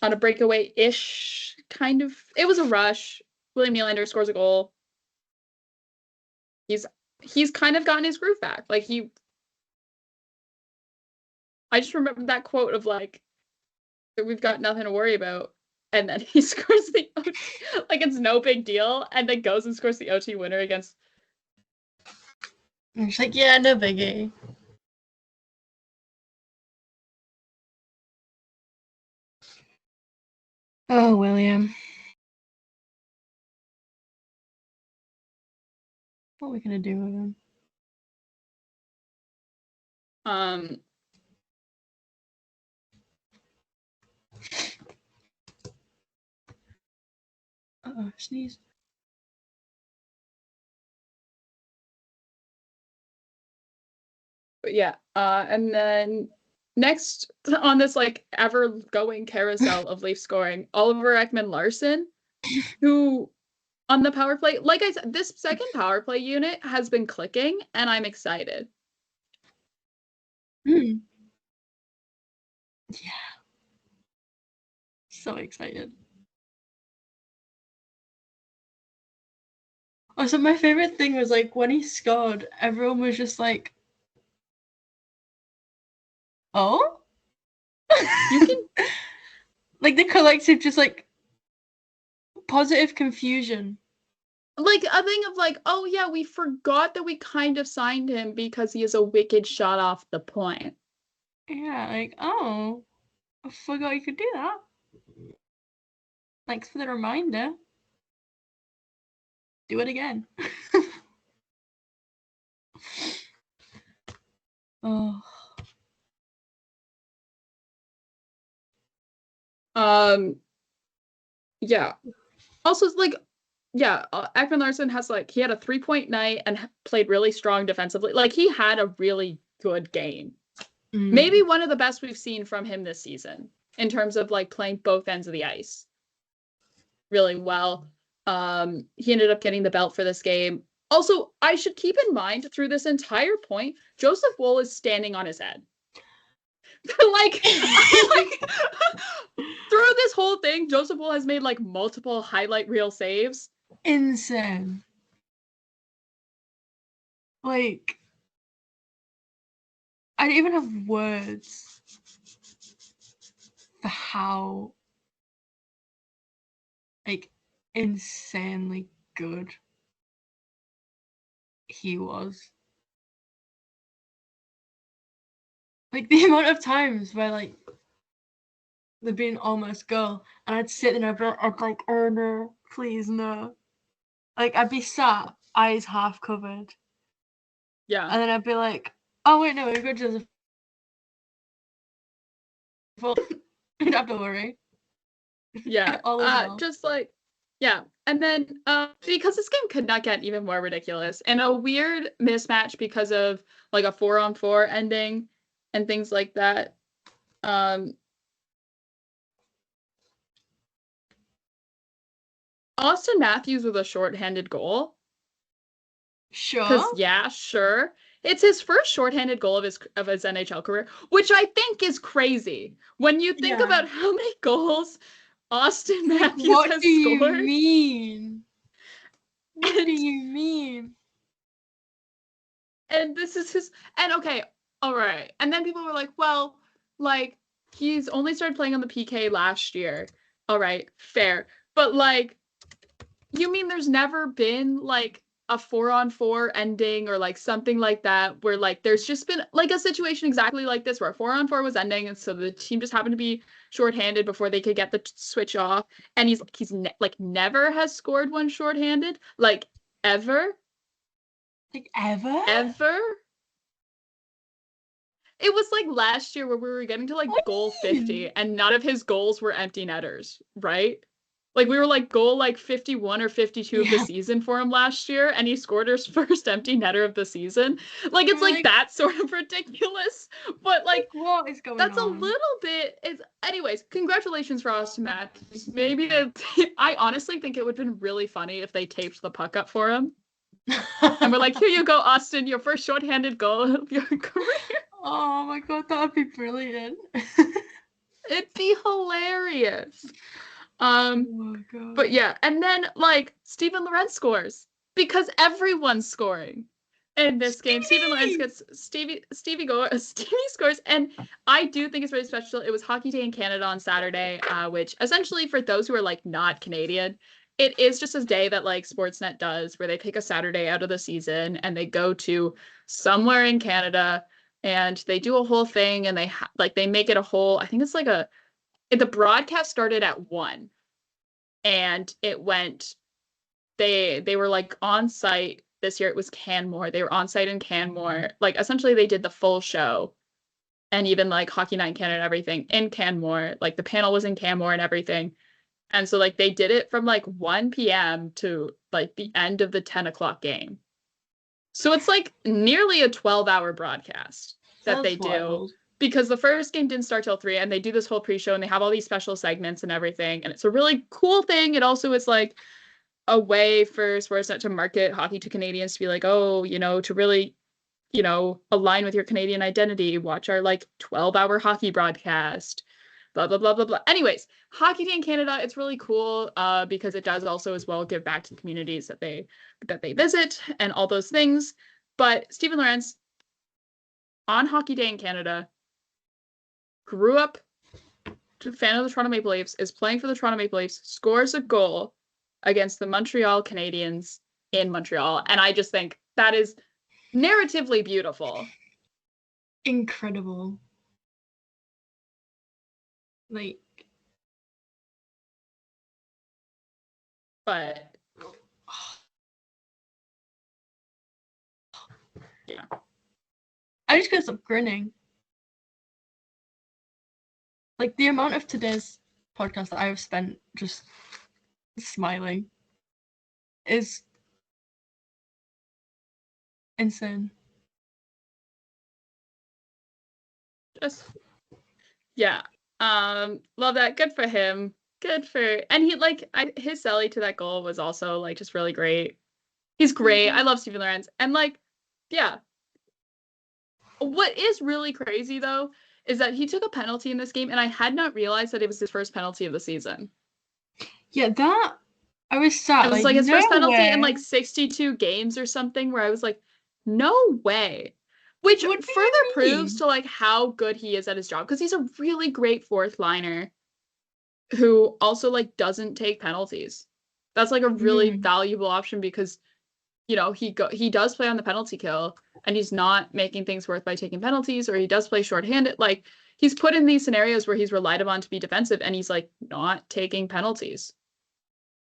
on a breakaway-ish kind of. It was a rush. William Nylander scores a goal. He's he's kind of gotten his groove back. Like I just remember that quote of like, we've got nothing to worry about. And then he scores the OT, like it's no big deal, and then goes and scores the OT winner against And she's like, yeah, no biggie. Oh, William. What are we gonna do with him? Sneeze. But yeah, and then next on this like ever going carousel of Leaf scoring, Oliver Ekman-Larsson, who on the power play, like I said, this second power play unit has been clicking, and I'm excited. Yeah. So excited. Also, my favorite thing was like when he scored, everyone was just like, "Oh." You can like the collective just like positive confusion. like a thing of like, oh yeah, we forgot that we kind of signed him because he is a wicked shot off the point. Yeah, like, oh, I forgot you could do that. Thanks for the reminder. Do it again. Oh. Yeah. Also, like, yeah, Ekman-Larsson has like he had a 3-point night and played really strong defensively. Like he had a really good game. Maybe one of the best we've seen from him this season in terms of like playing both ends of the ice really well. He ended up getting the belt for this game. Also, I should keep in mind through this entire point, Joseph Woll is standing on his head. like, through this whole thing, Joseph Woll has made like multiple highlight reel saves. Insane. Like, I don't even have words for how like insanely good he was. Like the amount of times where like there'd be an almost goal and I'd sit there and I'd like, oh no, please no. Like I'd be sat, eyes half covered. Yeah. And then I'd be like, oh wait, no, we've got Joseph. You don't have to worry. Yeah. All is well. Just like, yeah. And then because this game could not get even more ridiculous and a weird mismatch because of like a 4-on-4 ending and things like that. Austin Matthews with a shorthanded goal. Sure. Because yeah, sure. It's his first shorthanded goal of his NHL career, which I think is crazy. When you think about how many goals Austin Matthews what has do you scored. mean? What do you mean? And this is his and okay, all right. And then people were like, well, like he's only started playing on the PK last year. All right, fair. But like you mean there's never been like a 4-on-4 ending or like something like that where like there's just been like a situation exactly like this where a 4-on-4 was ending and so the team just happened to be shorthanded before they could get the switch off and he's like never has scored one shorthanded like ever like ever it was like last year where we were getting to like goal 50 and none of his goals were empty netters, right? Like we were like goal like 51 or 52 of the season for him last year and he scored his first empty netter of the season. Like it's like that sort of ridiculous. But like what is going that's on? a little bit is anyways, congratulations for Austin Matthews. Maybe I honestly think it would have been really funny if they taped the puck up for him. And we're like, here you go, Austin, your first shorthanded goal of your career. Oh my god, that would be brilliant. It'd be hilarious. Oh my god. But yeah, and then like Steven Lorentz scores because everyone's scoring in this game. Steven Lorentz gets Stevie scores, and I do think it's really special. It was Hockey Day in Canada on Saturday, which essentially for those who are like not Canadian it is just a day that like Sportsnet does where they take a Saturday out of the season and they go to somewhere in Canada and they do a whole thing and they make it a whole, I think it's like the broadcast started at 1 and it went, they were like on site this year. It was Canmore. They were on site in Canmore. Like essentially they did the full show and even like Hockey Night in Canada and everything in Canmore. Like the panel was in Canmore and everything. And so like they did it from like 1 p.m. to like the end of the 10 o'clock game. So it's like nearly a 12-hour broadcast that That's they do wild. because the first game didn't start till 3 and they do this whole pre-show and they have all these special segments and everything. And it's a really cool thing. It also is like a way for Sportsnet to market hockey to Canadians to be like, oh, to really, align with your Canadian identity, watch our like 12-hour hockey broadcast, blah, blah, blah, blah, blah. Anyways, Hockey Day in Canada, it's really cool because it does also as well give back to the communities that they visit and all those things. But Steven Lorentz on Hockey Day in Canada grew up a fan of the Toronto Maple Leafs, is playing for the Toronto Maple Leafs, scores a goal against the Montreal Canadiens in Montreal. And I just think that is narratively beautiful. Incredible. Like, but yeah. I just couldn't stop grinning. Like, the amount of today's podcast that I have spent just smiling is insane. Just yeah. Love that. Good for him. And he like his celly to that goal was also like just really great. He's great. I love Steven Lorentz. And like, yeah. What is really crazy though is that he took a penalty in this game and I had not realized that it was his first penalty of the season. Yeah, that I was sad. It was like his first penalty in like 62 games or something where I was like, no way. Which further proves to like how good he is at his job because he's a really great fourth liner who also like doesn't take penalties. That's like a really valuable option because he does play on the penalty kill and he's not making things worth by taking penalties, or he does play shorthanded. Like he's put in these scenarios where he's relied upon to be defensive and he's like not taking penalties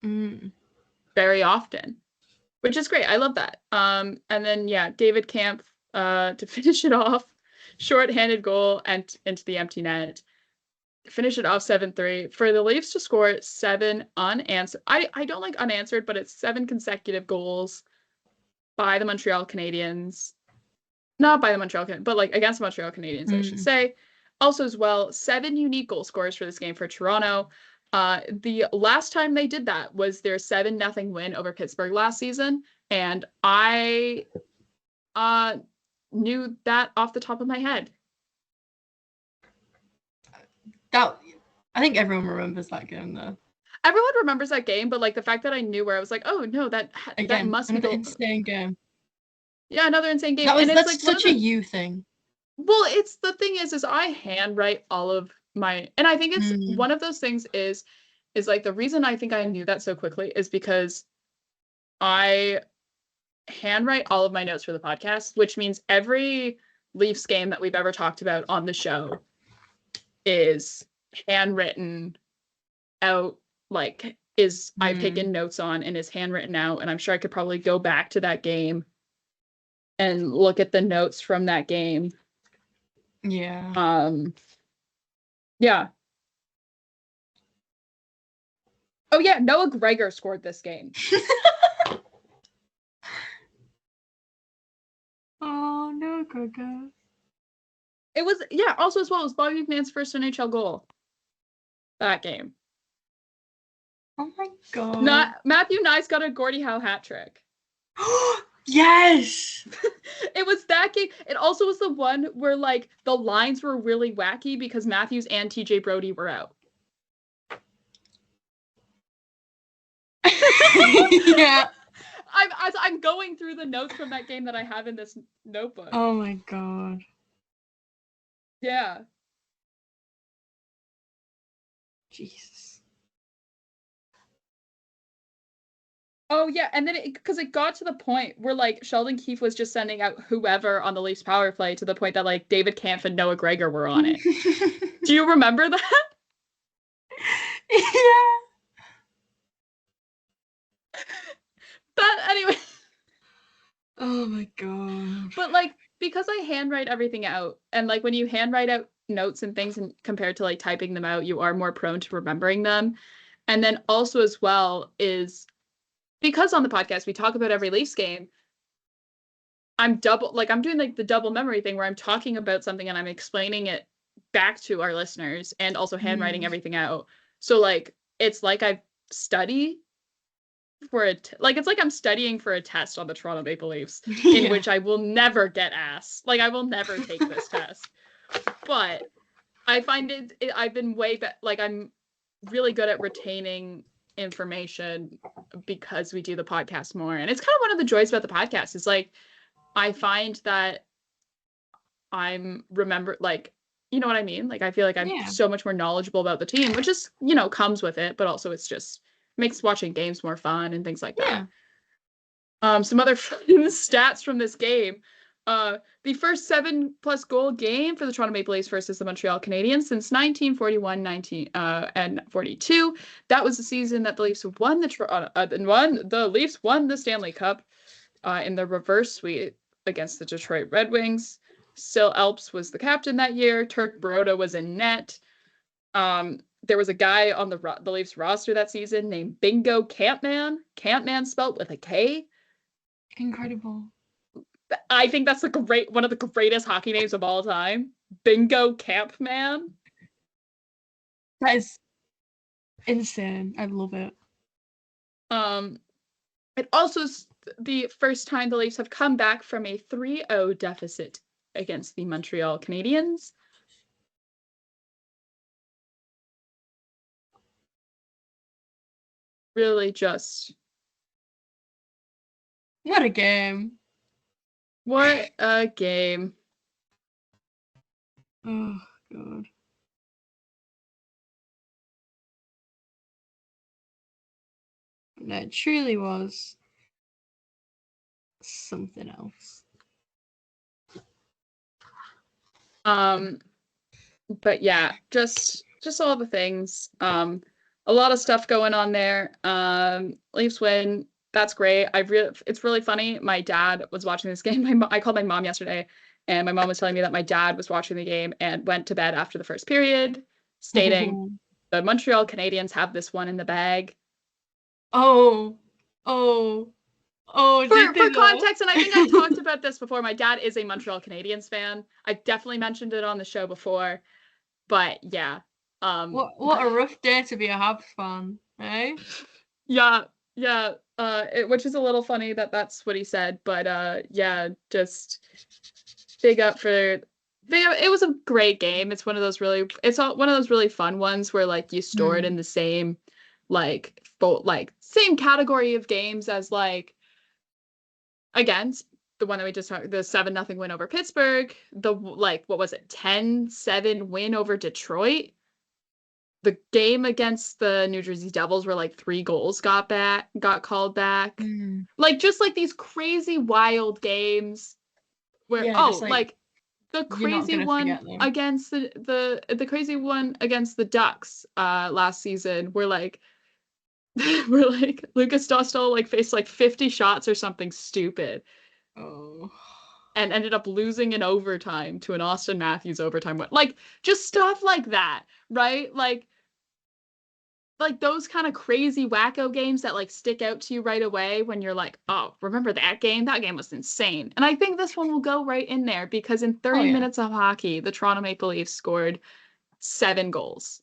very often, which is great. I love that. And then yeah, David Kampf to finish it off, shorthanded goal and into the empty net. Finish it off 7-3 for the Leafs to score 7 unanswered. I don't like unanswered, but it's 7 consecutive goals by the Montreal Canadiens. Not by the Montreal Canadiens, but like against the Montreal Canadiens, I should say. Also as well, 7 unique goal scorers for this game for Toronto. The last time they did that was their 7-0 win over Pittsburgh last season, and I knew that off the top of my head. That I think everyone remembers that game though. Everyone remembers that game, but like the fact that I knew where I was like, oh no, that must be the insane game. Yeah, another insane game. That's like such a you thing. Well, it's the thing is I handwrite all of my, and I think it's one of those things is like the reason I think I knew that so quickly is because I handwrite all of my notes for the podcast, which means every Leafs game that we've ever talked about on the show is handwritten out, like I've taken notes on and is handwritten out, and I'm sure I could probably go back to that game and look at the notes from that game. Yeah. Yeah. Oh yeah, Noah Gregor scored this game. Oh, Noah Gregor. It was, yeah, also as well, it was Bobby McMahon's first NHL goal. That game. Oh my god. Matthew Nyes got a Gordie Howe hat trick. Yes! It was that game. It also was the one where like the lines were really wacky because Matthews and TJ Brody were out. Yeah. I'm going through the notes from that game that I have in this notebook. Oh my god. Yeah. Jesus. Oh yeah, and then because it got to the point where like Sheldon Keefe was just sending out whoever on the Leafs power play to the point that like David Kampf and Noah Gregor were on it. Do you remember that? Yeah. That anyway. Oh my god. But like because I handwrite everything out, and like when you handwrite out notes and things and compared to like typing them out, you are more prone to remembering them. And then also as well is because on the podcast we talk about every Leafs game, I'm doing like the double memory thing where I'm talking about something and I'm explaining it back to our listeners and also handwriting Mm. everything out. So like it's like I study for like it's like I'm studying for a test on the Toronto Maple Leafs in Yeah. which I will never get asked. Like I will never take this test. But I find I've been like I'm really good at retaining information because we do the podcast more. And it's kind of one of the joys about the podcast is like I find that I'm like you know what I mean? Like I feel like I'm Yeah. so much more knowledgeable about the team, which is, comes with it, but also it's just makes watching games more fun and things like that. Yeah. Some other stats from this game. The first 7+ goal game for the Toronto Maple Leafs versus the Montreal Canadiens since 1941, and 42. That was the season that the Leafs won the Leafs won the Stanley Cup in the reverse sweep against the Detroit Red Wings. Sil Alps was the captain that year. Turk Baroda was in net. There was a guy on the Leafs roster that season named Bingo Campman. Campman spelled with a K. Incredible. I think that's one of the greatest hockey names of all time. Bingo Campman. That is insane. I love it. It also is the first time the Leafs have come back from a 3-0 deficit against the Montreal Canadiens. Really just What a game. what a game. Oh god. No, it truly was something else. But yeah, just all the things. A lot of stuff going on there. Leafs win. That's great. It's really funny. My dad was watching this game. I called my mom yesterday, and my mom was telling me that my dad was watching the game and went to bed after the first period, stating the Montreal Canadiens have this one in the bag. Oh, oh, oh, did they For though? context, and I think I've talked about this before, my dad is a Montreal Canadiens fan. I've definitely mentioned it on the show before, but yeah. What a rough day to be a Habs fan, eh? Yeah, yeah. Which is a little funny that that's what he said, but yeah, just big up for. It was a great game. It's one of those one of those really fun ones where like you store it in the same, same category of games as like against the one that we just talked, the 7-0 win over Pittsburgh, the like what was it, 10-7 win over Detroit. The game against the New Jersey Devils where like 3 goals got called back. Like just like these crazy wild games where Yeah, just like like the you're not crazy gonna one forget them. against the crazy one against the Ducks last season where like where like Lucas Dostal like faced like 50 shots or something stupid. Oh. And ended up losing in overtime to an Austin Matthews overtime win. Like just stuff like that, right? Like those kind of crazy wacko games that like stick out to you right away when you're like, oh, remember that game? That game was insane. And I think this one will go right in there because in 30 yeah. minutes of hockey, the Toronto Maple Leafs scored 7 goals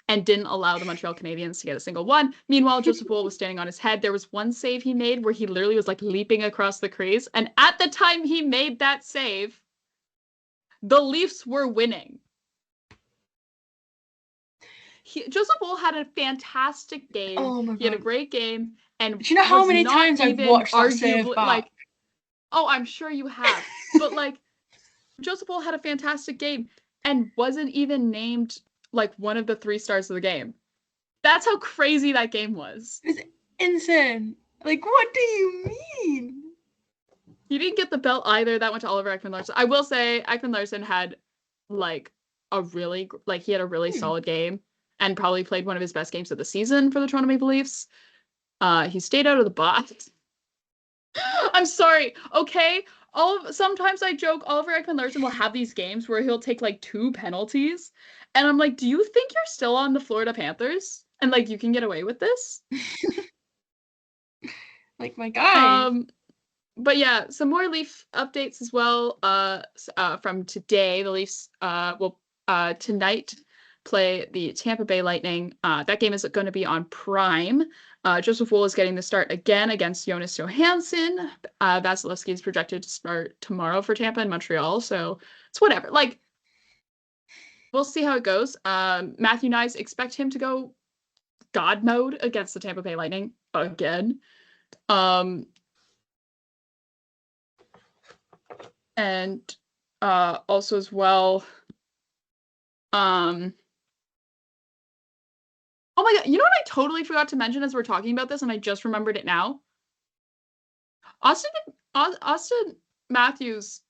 and didn't allow the Montreal Canadiens to get a single one. Meanwhile, Joseph Woll was standing on his head. There was one save he made where he literally was like leaping across the crease. And at the time he made that save, the Leafs were winning. Joseph Woll had a fantastic game. Oh my He had a god. great game and Do you know how was many not times I've even watched that save arguably back? like, oh, I'm sure you have. But like Joseph Woll had a fantastic game and wasn't even named like one of the 3 stars of the game. That's how crazy that game was. It's insane. Like, what do you mean? He didn't get the belt either. That went to Oliver Ekman-Larsson. I will say Ekman-Larsson had like he had a really solid game and probably played one of his best games of the season for the Toronto Maple Leafs. He stayed out of the box. I'm sorry. Okay. Sometimes I joke Oliver Ekman-Larsson will have these games where he'll take like 2 penalties. And I'm like, do you think you're still on the Florida Panthers? And like you can get away with this? Like, my guy. But yeah, some more Leaf updates as well. From today, the Leafs will tonight play the Tampa Bay Lightning. That game is going to be on Prime. Joseph Wool is getting the start again against Jonas Johansson. Vasilevsky is projected to start tomorrow for Tampa and Montreal, so it's whatever. Like, we'll see how it goes. Matthew Nyes, expect him to go God mode against the Tampa Bay Lightning again. And also as well, oh my God, you know what I totally forgot to mention as we're talking about this, and I just remembered it now? Austin Matthews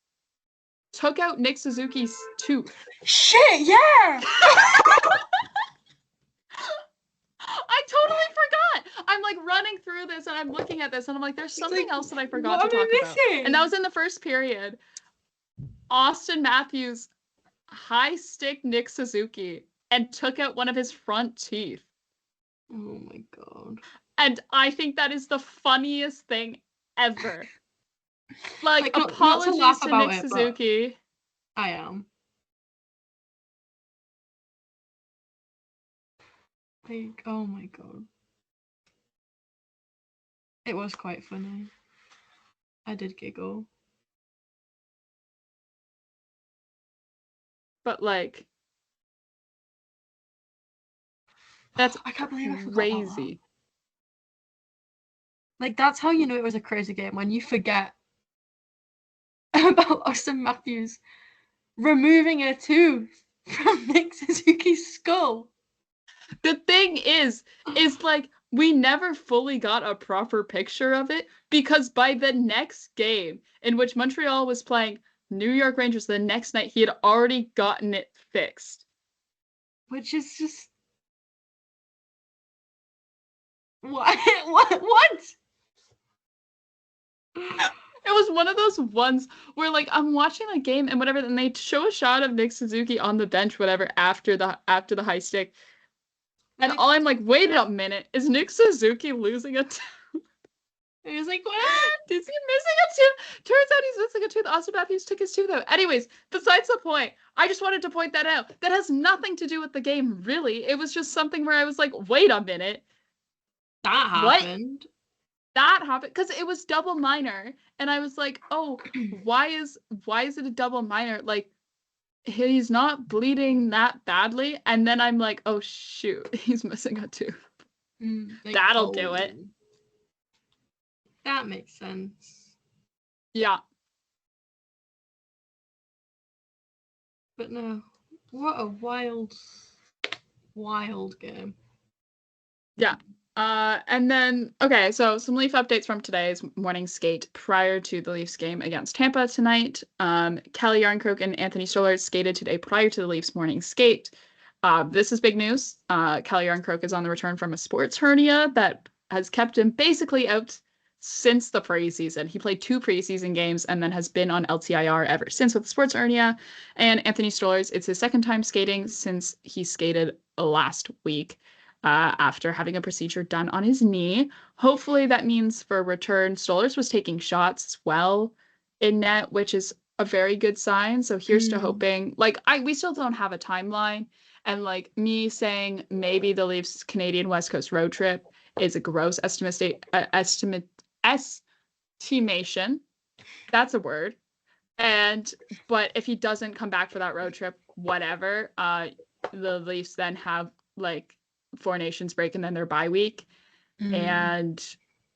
took out Nick Suzuki's tooth. Shit, yeah! I totally forgot. I'm like running through this and I'm looking at this and I'm like, there's something else that I forgot to talk about. And that was in the first period. Austin Matthews high stick Nick Suzuki and took out one of his front teeth. Oh my God. And I think that is the funniest thing ever. Like apologies to Nick Suzuki. I am. Like, oh my God. It was quite funny. I did giggle. But like, that's I can't believe I forgot crazy. that. Like, that's how you know it was a crazy game, when you forget about Austin Matthews removing a tooth from Nick Suzuki's skull. The thing is like we never fully got a proper picture of it because by the next game in which Montreal was playing New York Rangers the next night, he had already gotten it fixed. Which is just... What? What? It was one of those ones where like I'm watching a game and whatever, and they show a shot of Nick Suzuki on the bench, whatever, after the high stick. And all I'm like, wait a minute, is Nick Suzuki losing a tooth? He was like, what? Is he missing a tooth? Turns out he's missing a tooth. Austin Matthews took his tooth out. Anyways, besides the point, I just wanted to point that out. That has nothing to do with the game, really. It was just something where I was like, wait a minute. That happened. What? That happened because it was double minor. And I was like, oh, why is it a double minor? Like, he's not bleeding that badly. And then I'm like, oh shoot, he's missing a tooth. That'll do it. That makes sense. Yeah. But no, what a wild game. Yeah. And then, okay, so some Leaf updates from today's morning skate prior to the Leafs game against Tampa tonight. Kelly Yarncroke and Anthony Stolar skated today prior to the Leafs morning skate. This is big news. Kelly Yarncroke is on the return from a sports hernia that has kept him basically out since the preseason. He played 2 preseason games and then has been on LTIR ever since with the sports hernia. And Anthony Stolar's, it's his second time skating since he skated last week. After having a procedure done on his knee. Hopefully that means for a return. Stolarz was taking shots as well in net, which is a very good sign. So here's to hoping. Like, we still don't have a timeline. And like me saying maybe the Leafs Canadian West Coast road trip is a gross estimation. That's a word. But if he doesn't come back for that road trip, whatever, the Leafs then have like 4 Nations break and then their bye week. And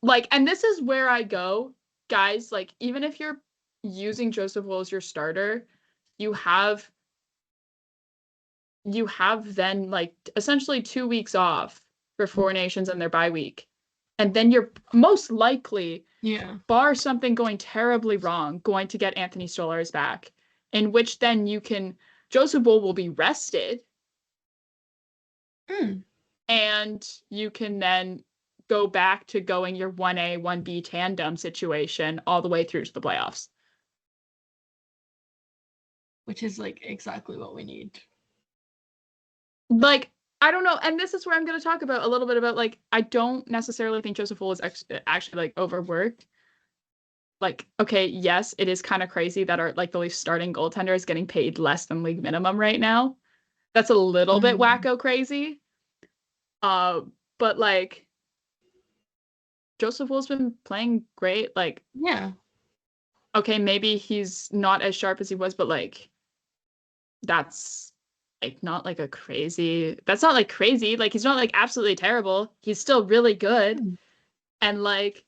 like, and this is where I go, guys, like, even if you're using Joseph Wool as your starter, you have then like essentially 2 weeks off for 4 Nations and their bye week. And then you're most likely, Yeah. bar something going terribly wrong, going to get Anthony Stolarz back, in which then Joseph Wool will be rested, Mm. and you can then go back to going your 1A, 1B tandem situation all the way through to the playoffs. Which is like exactly what we need. Like, I don't know, and this is where I'm going to talk about a little bit about, like, I don't necessarily think Joseph Wool is actually like overworked. Like, okay, yes, it is kind of crazy that the Leafs starting goaltender is getting paid less than league minimum right now. That's a little bit wacko crazy. Uh, but like Joseph Wool's been playing great. Like, Yeah. okay, maybe he's not as sharp as he was, but like that's like not like a crazy. That's not like crazy. Like he's not like absolutely terrible. He's still really good. Mm. And like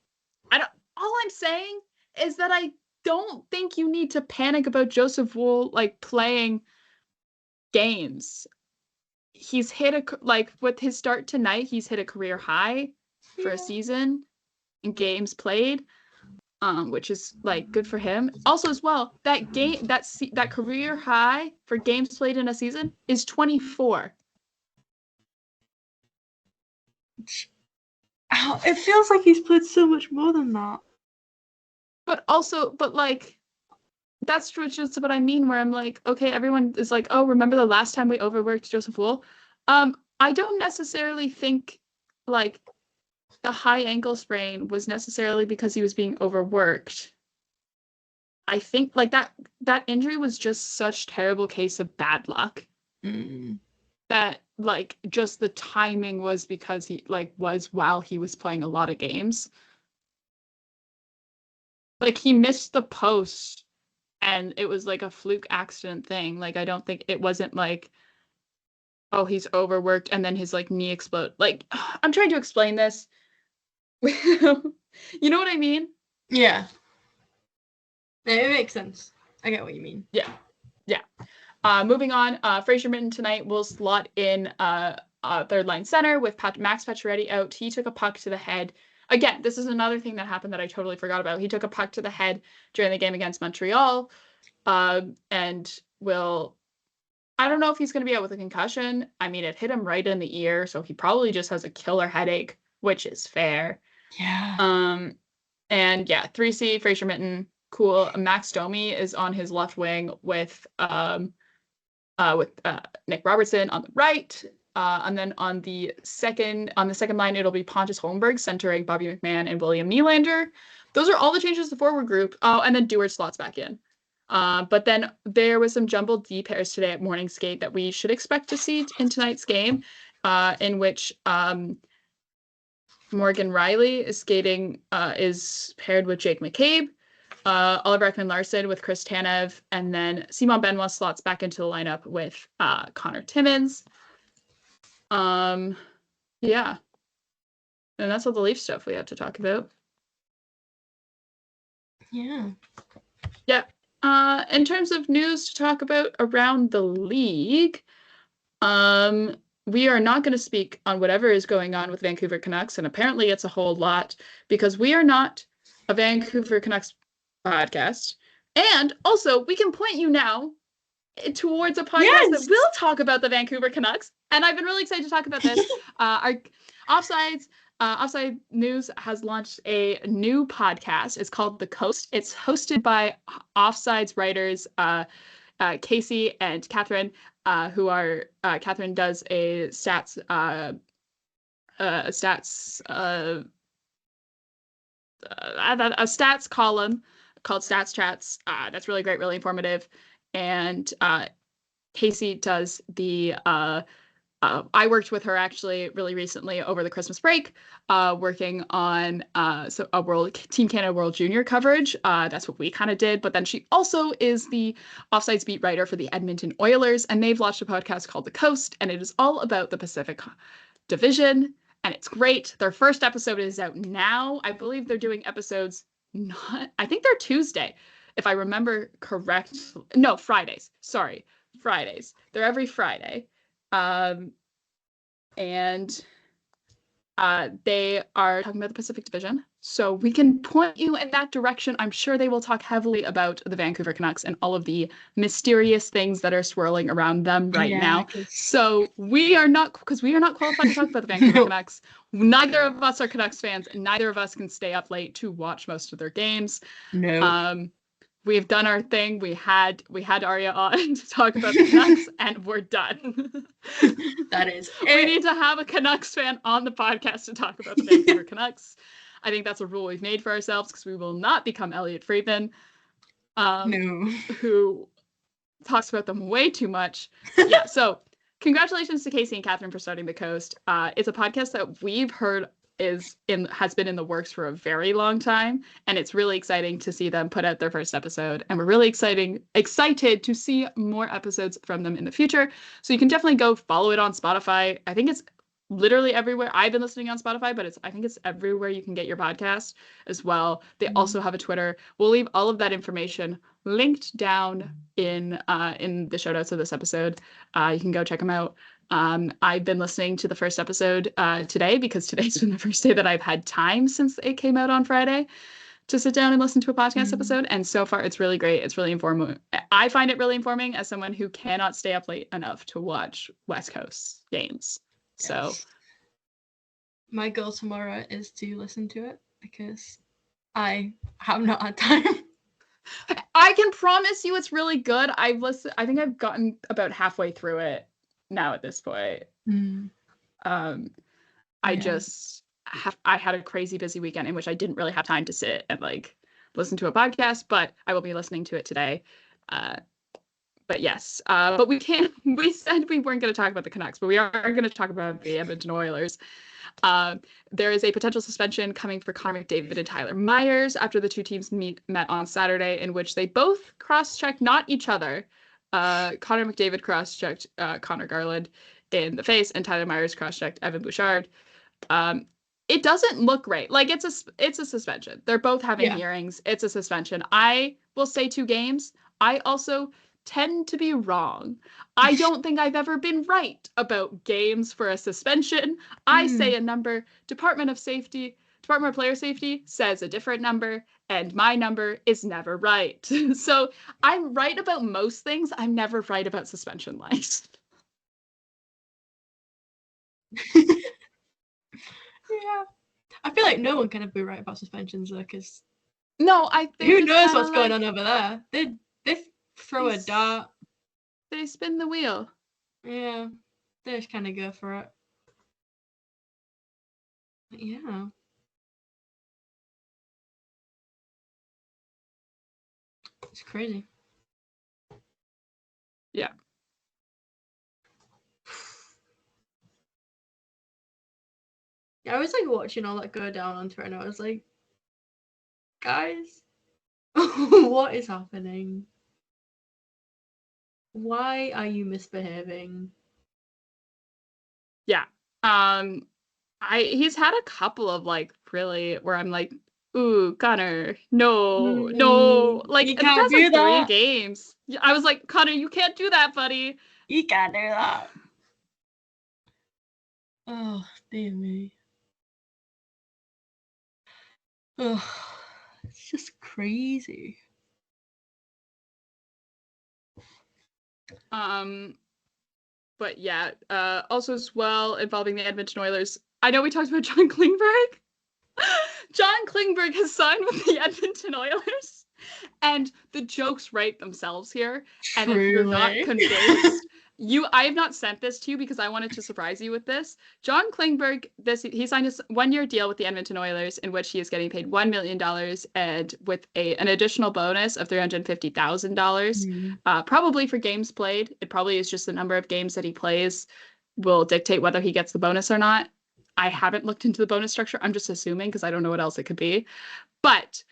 I don't all I'm saying is that I don't think you need to panic about Joseph Wool like playing games. He's hit like with his start tonight, he's hit a career high for a Yeah. season in games played, which is like good for him. Also, as well, that career high for games played in a season is 24. Ow, it feels like he's played so much more than that. But like that's just what I mean. Where I'm like, okay, everyone is like, oh, remember the last time we overworked Joseph Wool? I don't necessarily think like the high ankle sprain was necessarily because he was being overworked. I think like that injury was just such terrible case of bad luck Mm. that like just the timing was because he like was while he was playing a lot of games. Like he missed the post and it was like a fluke accident thing. Like I don't think it wasn't like, oh, he's overworked and then his like knee explode. Like I'm trying to explain this. You know what I mean? Yeah. It makes sense. I get what you mean. Yeah. Yeah. Moving on, Fraser Minton tonight will slot in third line center with Max Pacioretty out. He took a puck to the head. Again, this is another thing that happened that I totally forgot about. He took a puck to the head during the game against Montreal, and I don't know if he's going to be out with a concussion. I mean, it hit him right in the ear, so he probably just has a killer headache, which is fair. Yeah. And yeah, 3C, Fraser Minton, cool. Max Domi is on his left wing with Nick Robertson on the right. And then on the second line, it'll be Pontus Holmberg centering Bobby McMahon and William Nylander. Those are all the changes to the forward group. Oh, and then Dewar slots back in. But then there was some jumbled D pairs today at morning skate that we should expect to see in tonight's game, in which Morgan Riley is skating, is paired with Jake McCabe. Oliver Ekman-Larsson with Chris Tanev, and then Simon Benoit slots back into the lineup with Connor Timmins. Yeah. And that's all the Leaf stuff we have to talk about. Yeah. Yeah. In terms of news to talk about around the league, we are not going to speak on whatever is going on with Vancouver Canucks, and apparently it's a whole lot because we are not a Vancouver Canucks podcast. And also, we can point you now towards a podcast that will talk about the Vancouver Canucks. And I've been really excited to talk about this. Our Offside News has launched a new podcast. It's called The Coast. It's hosted by Offsides writers Casey and Catherine, who are Catherine does a stats a stats column called Stats Chats. That's really great, really informative. And Casey does the I worked with her actually really recently over the Christmas break, working on so a Team Canada World Junior coverage. That's what we kind of did. But then she also is the Offsides beat writer for the Edmonton Oilers, and they've launched a podcast called The Coast, and it is all about the Pacific Division, and it's great. Their first episode is out now. I believe they're doing episodes I think they're Tuesday, if I remember correct. No, Fridays. Sorry, Fridays. They're every Friday. And They are talking about the Pacific Division, so we can point you in that direction. I'm sure they will talk heavily about the Vancouver Canucks and all of the mysterious things that are swirling around them right Yeah, now. So we are not qualified to talk about the Vancouver Canucks. Neither of us are Canucks fans, and neither of us can stay up late to watch most of their games. No. We've done our thing. We had Arya on to talk about the Canucks, and we're done. That is We it. need to have a Canucks fan on the podcast to talk about the Vancouver Canucks. I think that's a rule we've made for ourselves because we will not become Elliot Friedman, No. who talks about them way too much. Yeah, so congratulations to Casey and Catherine for starting The Coast. It's a podcast that we've heard has been in the works for a very long time, and it's really exciting to see them put out their first episode, and we're really excited to see more episodes from them in the future. So you can definitely go follow it on Spotify. I think it's literally everywhere. I've been listening on Spotify, but I think it's everywhere you can get your podcast as well. They also have a Twitter. We'll leave all of that information linked down in the show notes of this episode. You can go check them out. I've been listening to the first episode today because today's been the first day that I've had time since it came out on Friday to sit down and listen to a podcast episode. And so far, it's really great. It's really informative. I find it really informing as someone who cannot stay up late enough to watch West Coast games. Yes. So my goal tomorrow is to listen to it because I have not had time. I can promise you it's really good. I think I've gotten about halfway through it now at this point. I had a crazy busy weekend in which I didn't really have time to sit and like listen to a podcast, but I will be listening to it today. But yes, but we said we weren't going to talk about the Canucks, but we are going to talk about the Edmonton Oilers. There is a potential suspension coming for Connor McDavid and Tyler Myers after the two teams met on Saturday, in which they both cross-checked not each other. Connor McDavid cross-checked Connor Garland in the face, and Tyler Myers cross-checked Evan Bouchard. It doesn't look great. Like it's a suspension. They're both having hearings. It's a suspension. I will say 2 games. I also tend to be wrong. I don't think I've ever been right about games for a suspension. I say a number. Department of Player Safety says a different number, and my number is never right. So I'm right about most things. I'm never right about suspension lines. Yeah. I feel like no one can be right about suspensions though, because no, I think who knows what's going on over there? They throw a dart. They spin the wheel. Yeah, they just kind of go for it. But yeah. It's crazy. Yeah. I was like watching all that go down on Twitter and I was like, guys, what is happening? Why are you misbehaving? Yeah. He's had a couple of like really where I'm like, ooh, Connor, no. Like you can't do like that. 3 games. I was like, Connor, you can't do that, buddy. You can't do that. Oh, dear me. Oh, it's just crazy. But yeah, also as well involving the Edmonton Oilers. I know we talked about John Klingberg. John Klingberg has signed with the Edmonton Oilers, and the jokes write themselves here. Truly. And if you're not convinced, I have not sent this to you because I wanted to surprise you with this. John Klingberg, he signed a 1-year deal with the Edmonton Oilers in which he is getting paid $1 million and with an additional bonus of $350,000, probably for games played. It probably is just the number of games that he plays will dictate whether he gets the bonus or not. I haven't looked into the bonus structure. I'm just assuming because I don't know what else it could be. But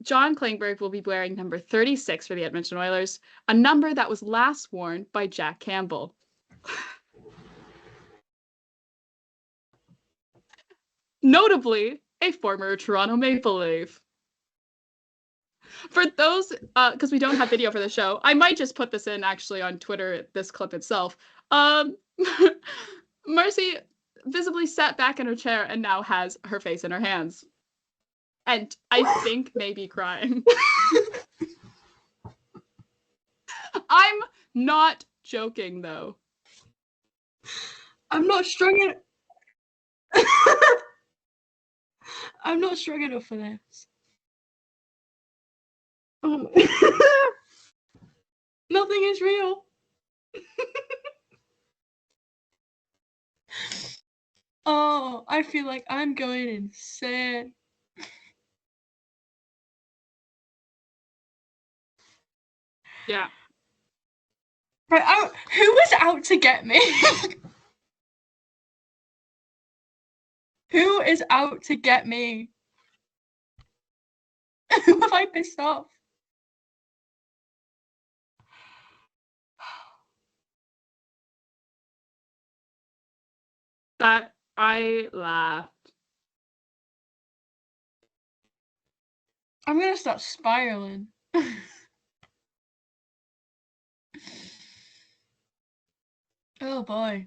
John Klingberg will be wearing number 36 for the Edmonton Oilers, a number that was last worn by Jack Campbell. Notably, a former Toronto Maple Leaf. For those, because we don't have video for the show, I might just put this in actually on Twitter, this clip itself. Marcie, visibly sat back in her chair and now has her face in her hands. And I think maybe crying. I'm not joking, though. I'm not strong enough. I'm not strong enough for this. Oh. Nothing is real. Oh, I feel like I'm going insane. Yeah. Right, who was out to get me? Who is out to get me? Who have I pissed off? That I laughed. I'm gonna start spiraling. Oh boy.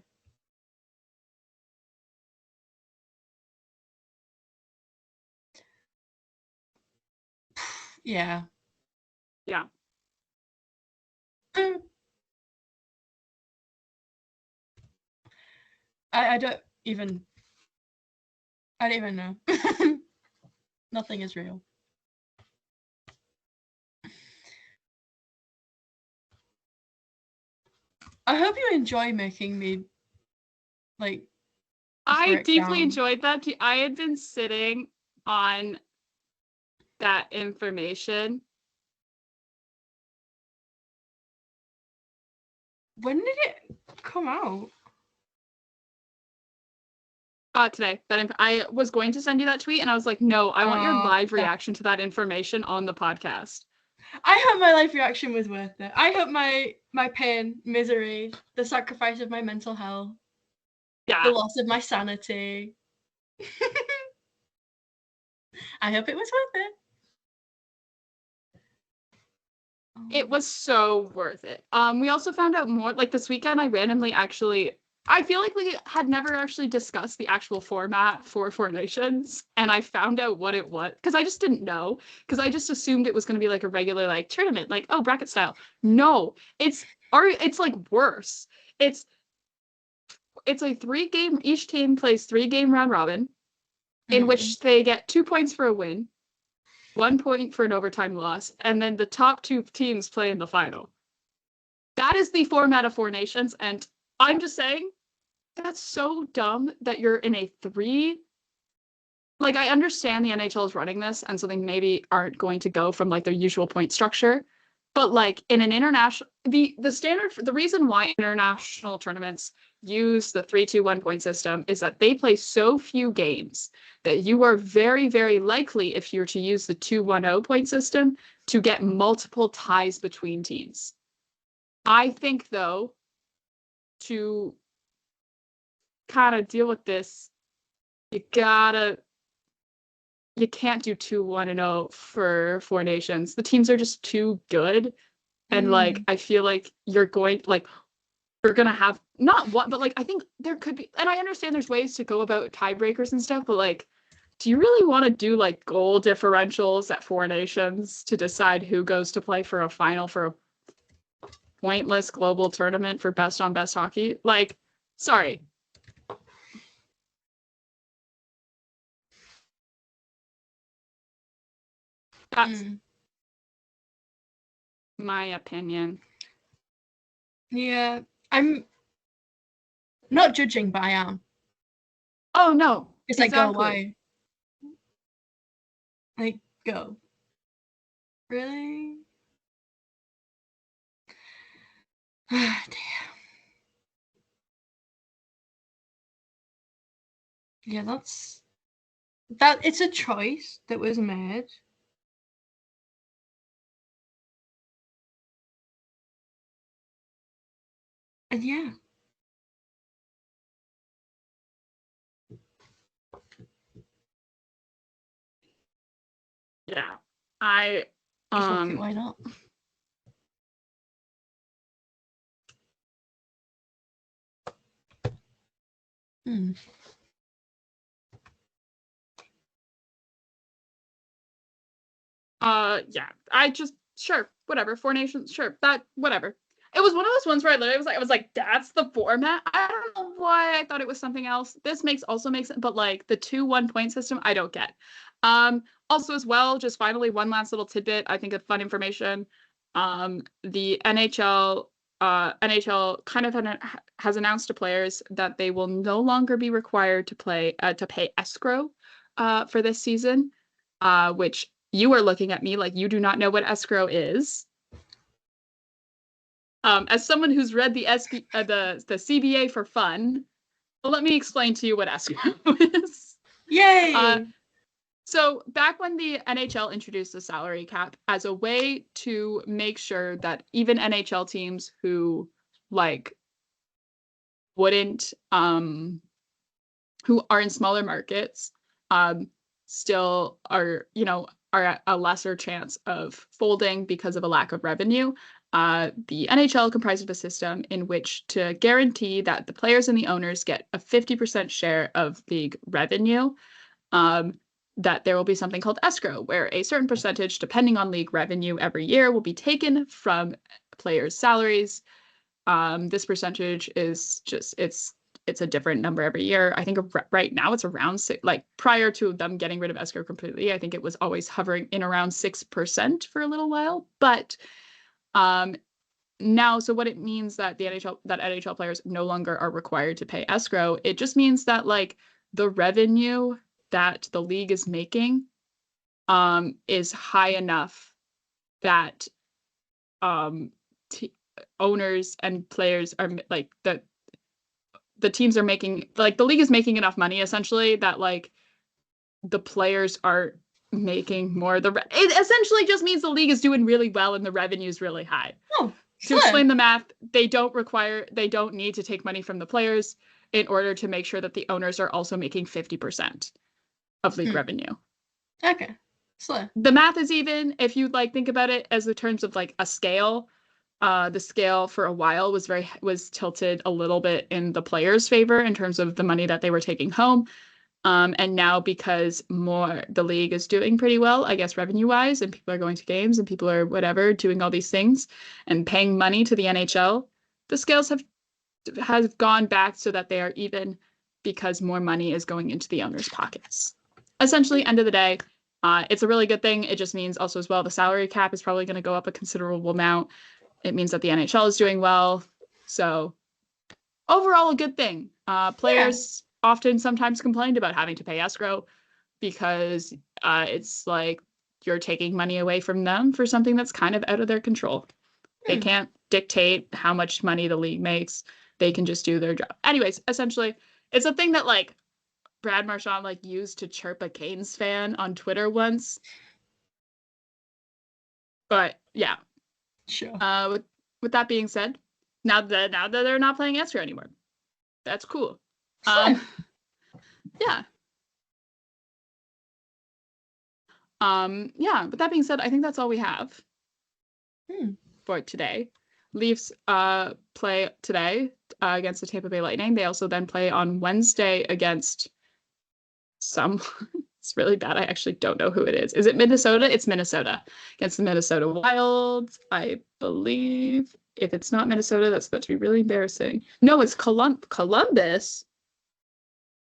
Yeah. Yeah. I don't even know. Nothing is real. I hope you enjoy making me like I break deeply down. enjoyed that. I had been sitting on that information. When did it come out? Today. I was going to send you that tweet and I was like, no, I want your live Yeah. reaction to that information on the podcast. I hope my life reaction was worth it. I hope my pain, misery, the sacrifice of my mental health, the Yeah. loss of my sanity. I hope it was worth it. It was so worth it. We also found out more, like this weekend I randomly actually, I feel like we had never actually discussed the actual format for Four Nations, and I found out what it was, because I just didn't know, because I just assumed it was going to be like a regular like tournament, like, oh, bracket style. No, it's like worse. It's a 3-game, each team plays 3-game round robin, in which they get 2 points for a win, 1 point for an overtime loss, and then the top 2 teams play in the final. That is the format of Four Nations, and I'm just saying, that's so dumb that you're in a 3. Like, I understand the NHL is running this, and so they maybe aren't going to go from like their usual point structure. But like in an international, the standard, the reason why international tournaments use the 3-2-1 point system is that they play so few games that you are very, very likely, if you're to use the 2-1-0 point system, to get multiple ties between teams. I think, though, to kind of deal with this, you can't do 2-1-0 for Four Nations. The teams are just too good. And like, I feel like you're going to have not one, but like, I think there could be, and I understand there's ways to go about tiebreakers and stuff, but like, do you really want to do like goal differentials at Four Nations to decide who goes to play for a final for a pointless global tournament for best on best hockey? Like, sorry. That's my opinion. Yeah, I'm not judging, but I am. Oh no, It's exactly. like, go away. Like, go. Really? Damn. Yeah, it's a choice that was made. And yeah. Yeah. I Fuck it, why not? Yeah. Sure, whatever. Four Nations, sure. That, whatever. It was one of those ones where I was like, that's the format. I don't know why I thought it was something else. This also makes sense, but like the 2 1 point system, I don't get. Also as well, just finally one last little tidbit, I think of fun information. The NHL kind of has announced to players that they will no longer be required to pay escrow for this season, which you are looking at me like you do not know what escrow is. As someone who's read the CBA for fun, let me explain to you what escrow is. Yay! So back when the NHL introduced the salary cap as a way to make sure that even NHL teams who like wouldn't who are in smaller markets still are at a lesser chance of folding because of a lack of revenue. The NHL comprised of a system in which to guarantee that the players and the owners get a 50% share of league revenue, that there will be something called escrow, where a certain percentage, depending on league revenue every year, will be taken from players' salaries. This percentage is just, it's a different number every year. I think right now it's around like prior to them getting rid of escrow completely, I think it was always hovering in around 6% for a little while. But now, so what it means that NHL players no longer are required to pay escrow, it just means that like the revenue that the league is making is high enough that owners and players are like the teams are making, like the league is making enough money essentially that like the players are making more. It essentially just means the league is doing really well and the revenue is really high. Oh, to explain the math, they don't need to take money from the players in order to make sure that the owners are also making 50% of league revenue. Okay. So the math is even if you like think about it as in terms of like a scale. The scale for a while was tilted a little bit in the players' favor in terms of the money that they were taking home. And now because the league is doing pretty well, I guess revenue-wise, and people are going to games and people are whatever doing all these things and paying money to the NHL, the scales have gone back so that they are even because more money is going into the owners' pockets. Essentially, end of the day, it's a really good thing. It just means also as well the salary cap is probably going to go up a considerable amount. It means that the NHL is doing well. So overall, a good thing. Players often sometimes complained about having to pay escrow because it's like you're taking money away from them for something that's kind of out of their control. They can't dictate how much money the league makes. They can just do their job. Anyways, essentially, it's a thing that like Brad Marchand like used to chirp a Canes fan on Twitter once. But yeah. Sure. With that being said, now that they're not playing escrow anymore, that's cool. Yeah. Yeah. With that being said, I think that's all we have for today. Leafs play today against the Tampa Bay Lightning. They also then play on Wednesday against some. It's really bad. I actually don't know who it is. Is it Minnesota? It's Minnesota against the Minnesota Wild, I believe. If it's not Minnesota, that's about to be really embarrassing. No, it's Columbus.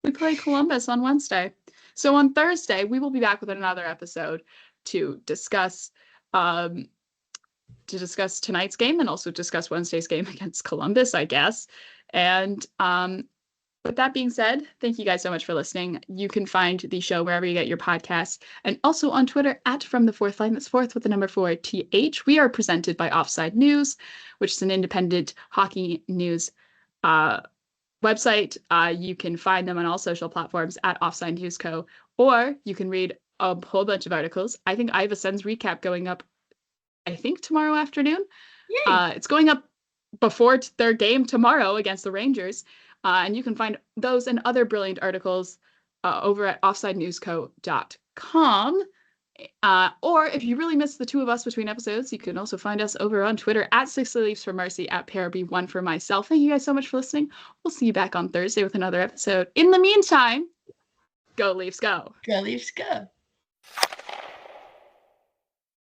We play Columbus on Wednesday. So on Thursday, we will be back with another episode to discuss tonight's game and also discuss Wednesday's game against Columbus, I guess. And with that being said, thank you guys so much for listening. You can find the show wherever you get your podcasts and also on Twitter at From the Fourth Line. That's fourth with the number 4 TH. We are presented by Offside News, which is an independent hockey news website. You can find them on all social platforms at Offside News Co. Or you can read a whole bunch of articles. I think I have a Sens recap going up, I think tomorrow afternoon. It's going up before their game tomorrow against the Rangers. And you can find those and other brilliant articles over at offsidenewsco.com. Or if you really miss the two of us between episodes, you can also find us over on Twitter at 60 Leafs for Marcie, at PRB1 for myself. Thank you guys so much for listening. We'll see you back on Thursday with another episode. In the meantime, go Leafs, go. Go Leafs, go.